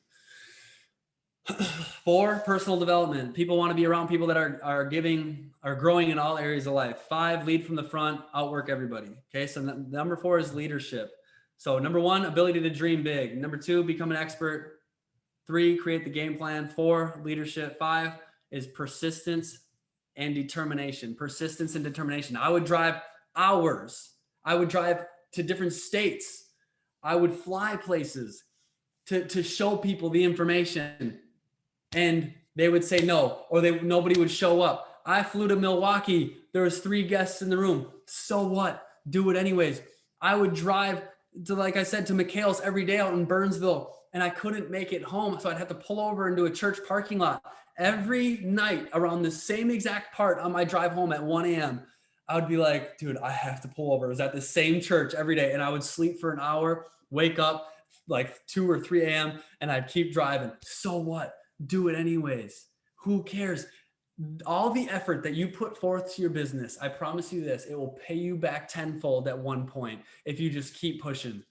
4, personal development. People want to be around people that are growing in all areas of life. 5, lead from the front, outwork everybody. Okay. So number 4 is leadership. So number 1, ability to dream big. Number 2, become an expert. 3, create the game plan. 4, leadership. 5 is persistence and determination. Persistence and determination. I would drive hours. I would drive to different states. I would fly places to show people the information, and they would say no, or nobody would show up. I flew to Milwaukee. There was 3 guests in the room. So what? Do it anyways. I would drive to, like I said, to McHale's every day out in Burnsville, and I couldn't make it home. So I'd have to pull over into a church parking lot every night around the same exact part on my drive home at 1 a.m. I would be like, dude, I have to pull over. It was at the same church every day. And I would sleep for an hour, wake up like 2 or 3 a.m. and I'd keep driving. So what? Do it anyways. Who cares? All the effort that you put forth to your business, I promise you this, it will pay you back tenfold at one point if you just keep pushing.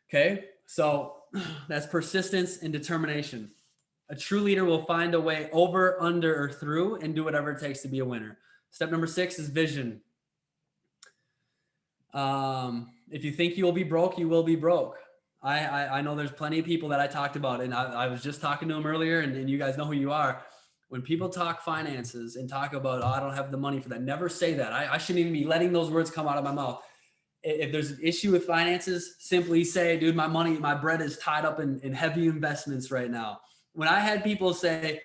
Okay, so that's persistence and determination. A true leader will find a way over, under, or through and do whatever it takes to be a winner. Step number 6 is vision. If you think you will be broke, you will be broke. I know there's plenty of people that I talked about, and I was just talking to them earlier, and you guys know who you are. When people talk finances and talk about, oh, I don't have the money for that, never say that. I shouldn't even be letting those words come out of my mouth. If there's an issue with finances, simply say, dude, my bread is tied up in heavy investments right now. When I had people say,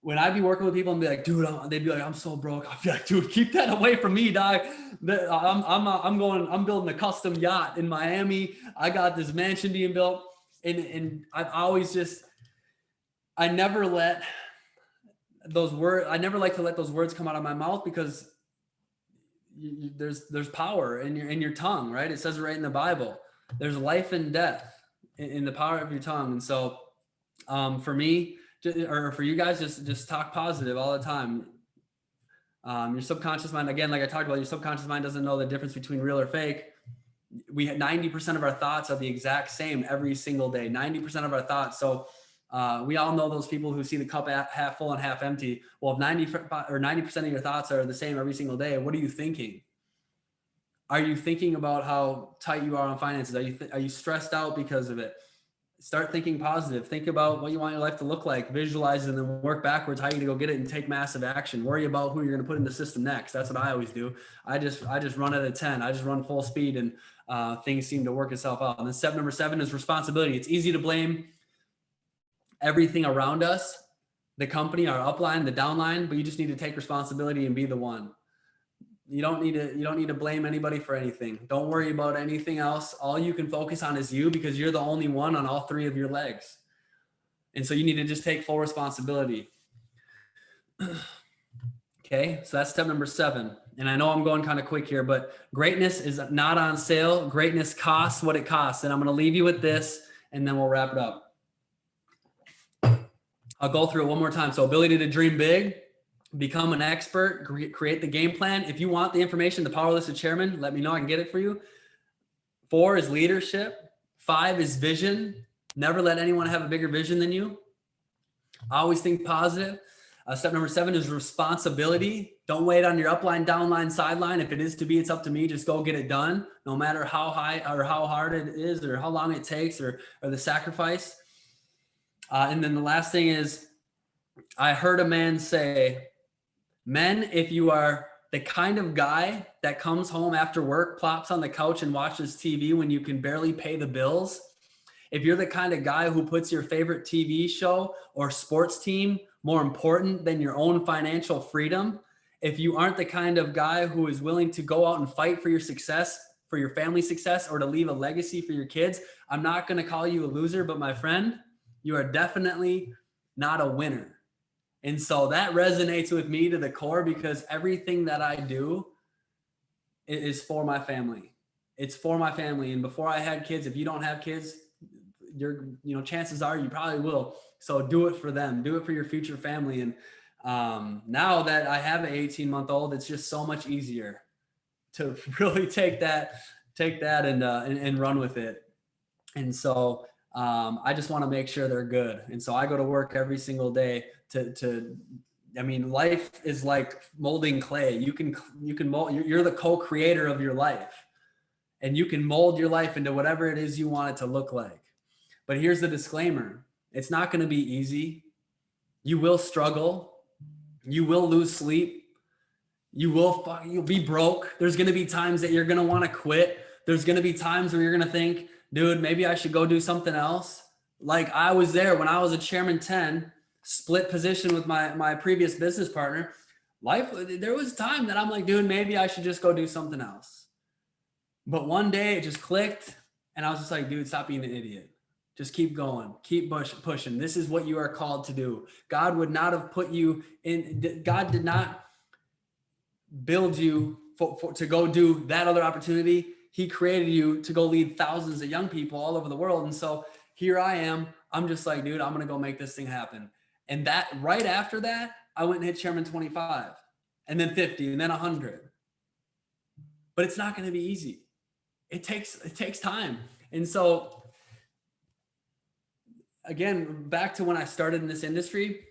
when I'd be working with people and be like, dude, they'd be like, I'm so broke. I'd be like, dude, keep that away from me, dog. I'm building a custom yacht in Miami. I got this mansion being built. And I've always I never like to let those words come out of my mouth, because there's power in your tongue, right? It says it right in the Bible. There's life and death in the power of your tongue. And so for me, or for you guys, just talk positive all the time. Your subconscious mind, again, like I talked about, your subconscious mind doesn't know the difference between real or fake. We had 90% of our thoughts are the exact same every single day, 90% of our thoughts. So we all know those people who see the cup half full and half empty. Well, if 90% of your thoughts are the same every single day, what are you thinking? Are you thinking about how tight you are on finances? Are you stressed out because of it? Start thinking positive. Think about what you want your life to look like, visualize it, and then work backwards how you to go get it and take massive action. Worry about who you're going to put in the system next. That's what I always do. I just run at a 10. I just run full speed, and things seem to work itself out. And then step number 7 is responsibility. It's easy to blame everything around us, the company, our upline, the downline, but you just need to take responsibility and be the one. You don't need to blame anybody for anything. Don't worry about anything else. All you can focus on is you, because you're the only one on all 3 of your legs. And so you need to just take full responsibility. Okay, so that's step number 7. And I know I'm going kind of quick here, but greatness is not on sale. Greatness costs what it costs. And I'm going to leave you with this, and then we'll wrap it up. I'll go through it one more time. So ability to dream big, become an expert, create the game plan. If you want the information, the power list of chairman, let me know. I can get it for you. 4 is leadership. 5 is vision. Never let anyone have a bigger vision than you. Always think positive. Step number 7 is responsibility. Don't wait on your upline, downline, sideline. If it is to be, it's up to me. Just go get it done, no matter how high or how hard it is, or how long it takes, or the sacrifice. And then the last thing is, I heard a man say, men, if you are the kind of guy that comes home after work, plops on the couch and watches TV when you can barely pay the bills, if you're the kind of guy who puts your favorite TV show or sports team more important than your own financial freedom, if you aren't the kind of guy who is willing to go out and fight for your success, for your family success, or to leave a legacy for your kids, I'm not going to call you a loser, but my friend, You are definitely not a winner. And so that resonates with me to the core, because everything that I do is for my family. It's for my family. And before I had kids, if you don't have kids, chances are you probably will. So do it for them. Do it for your future family. And now that I have an 18-month-old, it's just so much easier to really take that and run with it. And so I just want to make sure they're good. And so I go to work every single day I mean, life is like molding clay. You can mold, you're the co-creator of your life, and you can mold your life into whatever it is you want it to look like. But here's the disclaimer. It's not going to be easy. You will struggle. You will lose sleep. You'll be broke. There's going to be times that you're going to want to quit. There's going to be times where you're going to think, dude, maybe I should go do something else. Like I was there when I was a chairman 10, split position with my previous business partner. There was time that I'm like, dude, maybe I should just go do something else. But one day it just clicked, and I was just like, dude, stop being an idiot. Just keep going, keep pushing. This is what you are called to do. God would not have put you in, God did not build you to go do that other opportunity. He created you to go lead thousands of young people all over the world. And so here I am. I'm just like, dude, I'm going to go make this thing happen. And that right after that, I went and hit chairman 25, and then 50, and then 100. But it's not going to be easy. It takes time. And so again, back to when I started in this industry,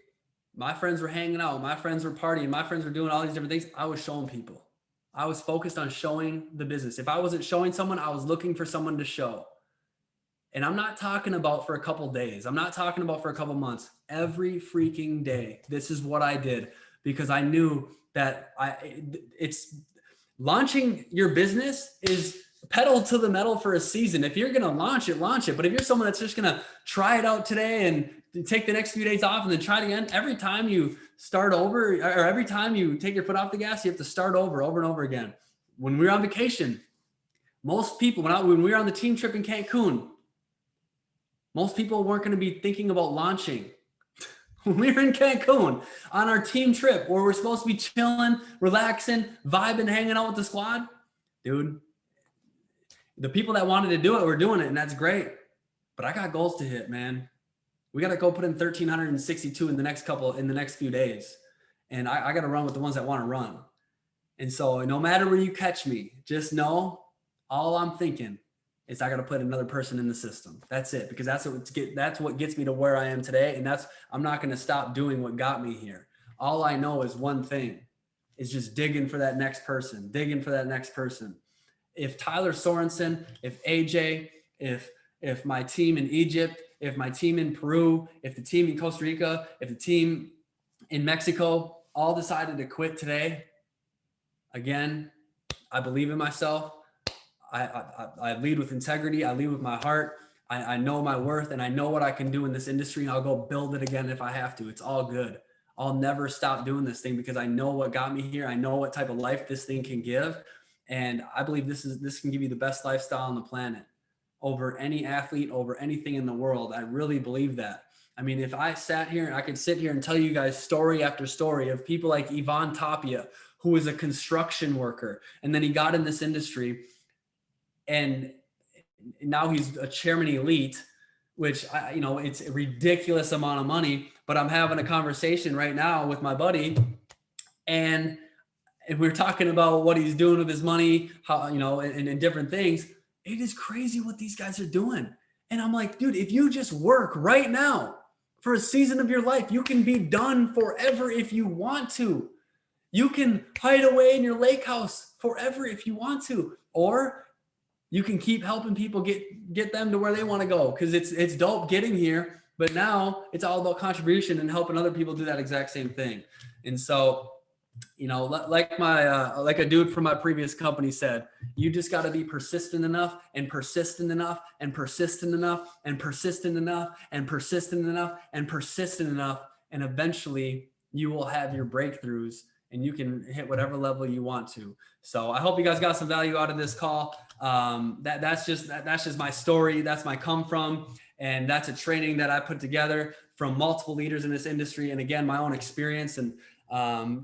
my friends were hanging out, my friends were partying, my friends were doing all these different things. I was showing people. I was focused on showing the business. If I wasn't showing someone, I was looking for someone to show. And I'm not talking about for a couple days. I'm not talking about for a couple months. Every freaking day, this is what I did, because I knew that it's launching your business is pedal to the metal for a season. If you're going to launch it, launch it. But if you're someone that's just going to try it out today and take the next few days off and then try it again, every time you start over, or every time you take your foot off the gas, you have to start over and over again. When we were on vacation, most people, when we were on the team trip in Cancun, most people weren't going to be thinking about launching. When we were in Cancun on our team trip where we're supposed to be chilling, relaxing, vibing, hanging out with the squad, dude, the people that wanted to do it were doing it, and that's great. But I got goals to hit, man. We got to go put in 1,362 in the next few days. And I got to run with the ones that want to run. And so no matter where you catch me, just know all I'm thinking is I got to put another person in the system. That's it, because that's what gets me to where I am today. And I'm not going to stop doing what got me here. All I know is one thing, is just digging for that next person, If Tyler Sorensen, if AJ, if my team in Egypt, if my team in Peru, if the team in Costa Rica, if the team in Mexico all decided to quit today, again, I believe in myself. I lead with integrity. I lead with my heart. I know my worth, and I know what I can do in this industry, and I'll go build it again if I have to. It's all good. I'll never stop doing this thing because I know what got me here. I know what type of life this thing can give. And I believe this can give you the best lifestyle on the planet over any athlete, over anything in the world. I really believe that. I mean, if I sat here and I could sit here and tell you guys story after story of people like Ivan Tapia, who was a construction worker, and then he got in this industry, and now he's a chairman elite, which it's a ridiculous amount of money. But I'm having a conversation right now with my buddy, and we're talking about what he's doing with his money, how, and different things. It is crazy what these guys are doing. And I'm like, dude, if you just work right now for a season of your life, you can be done forever if you want to. You can hide away in your lake house forever if you want to, or you can keep helping people get them to where they want to go, because it's dope getting here, but now it's all about contribution and helping other people do that exact same thing. And so, like a dude from my previous company said, you just got to be persistent enough and persistent enough and persistent enough and persistent enough and persistent enough and persistent enough, and eventually you will have your breakthroughs and you can hit whatever level you want to. So I hope you guys got some value out of this call. That's just my story. That's my come from. And that's a training that I put together from multiple leaders in this industry. And again, my own experience, and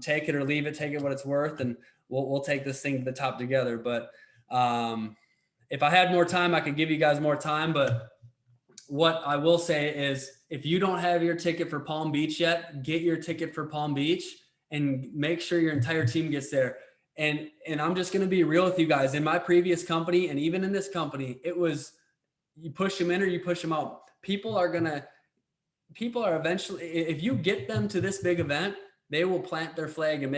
take it or leave it, take it what it's worth. And we'll take this thing to the top together. But if I had more time, I could give you guys more time. But what I will say is, if you don't have your ticket for Palm Beach yet, get your ticket for Palm Beach and make sure your entire team gets there. And I'm just going to be real with you guys. In my previous company, and even in this company, it was, you push them in or you push them out. People are eventually, if you get them to this big event, they will plant their flag and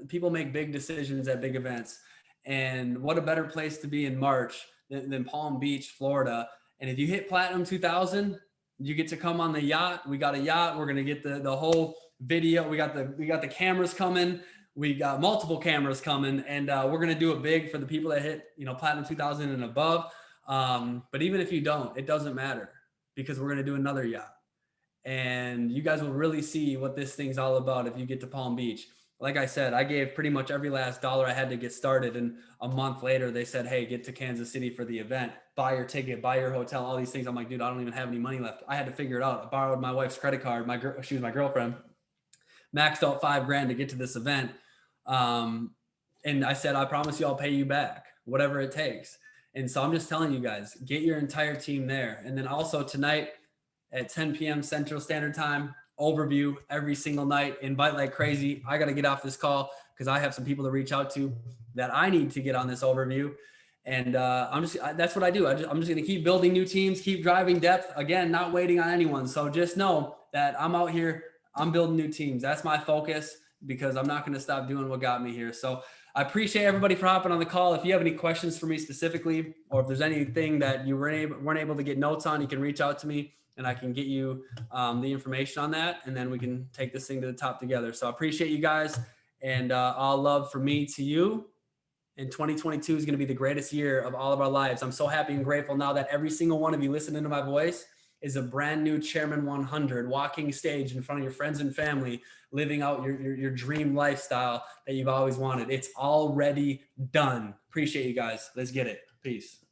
people make big decisions at big events. And what a better place to be in March than Palm Beach, Florida. And if you hit Platinum 2000, you get to come on the yacht. We got a yacht. We're going to get the whole video. We got the cameras coming. We got multiple cameras coming, and we're going to do it big for the people that hit, Platinum 2000 and above. But even if you don't, it doesn't matter, because we're going to do another yacht, and you guys will really see what this thing's all about if you get to Palm Beach. Like I said, I gave pretty much every last dollar I had to get started. And a month later, they said, hey, get to Kansas City for the event, buy your ticket, buy your hotel, all these things. I'm like, dude, I don't even have any money left. I had to figure it out. I borrowed my wife's credit card. She was my girlfriend, maxed out $5,000 to get to this event. And I said, I promise you, I'll pay you back, whatever it takes. And so I'm just telling you guys, get your entire team there. And then also tonight at 10 p.m. Central Standard Time, overview every single night, invite like crazy. I got to get off this call because I have some people to reach out to that I need to get on this overview. And that's what I do. I'm just going to keep building new teams, keep driving depth, again, not waiting on anyone. So just know that I'm out here, I'm building new teams. That's my focus, because I'm not going to stop doing what got me here. So I appreciate everybody for hopping on the call. If you have any questions for me specifically, or if there's anything that you weren't able to get notes on, you can reach out to me and I can get you the information on that. And then we can take this thing to the top together. So I appreciate you guys, and all love from me to you. And 2022 is going to be the greatest year of all of our lives. I'm so happy and grateful now that every single one of you listening to my voice is a brand new Chairman 100, walking stage in front of your friends and family, living out your dream lifestyle that you've always wanted. It's already done. Appreciate you guys. Let's get it. Peace.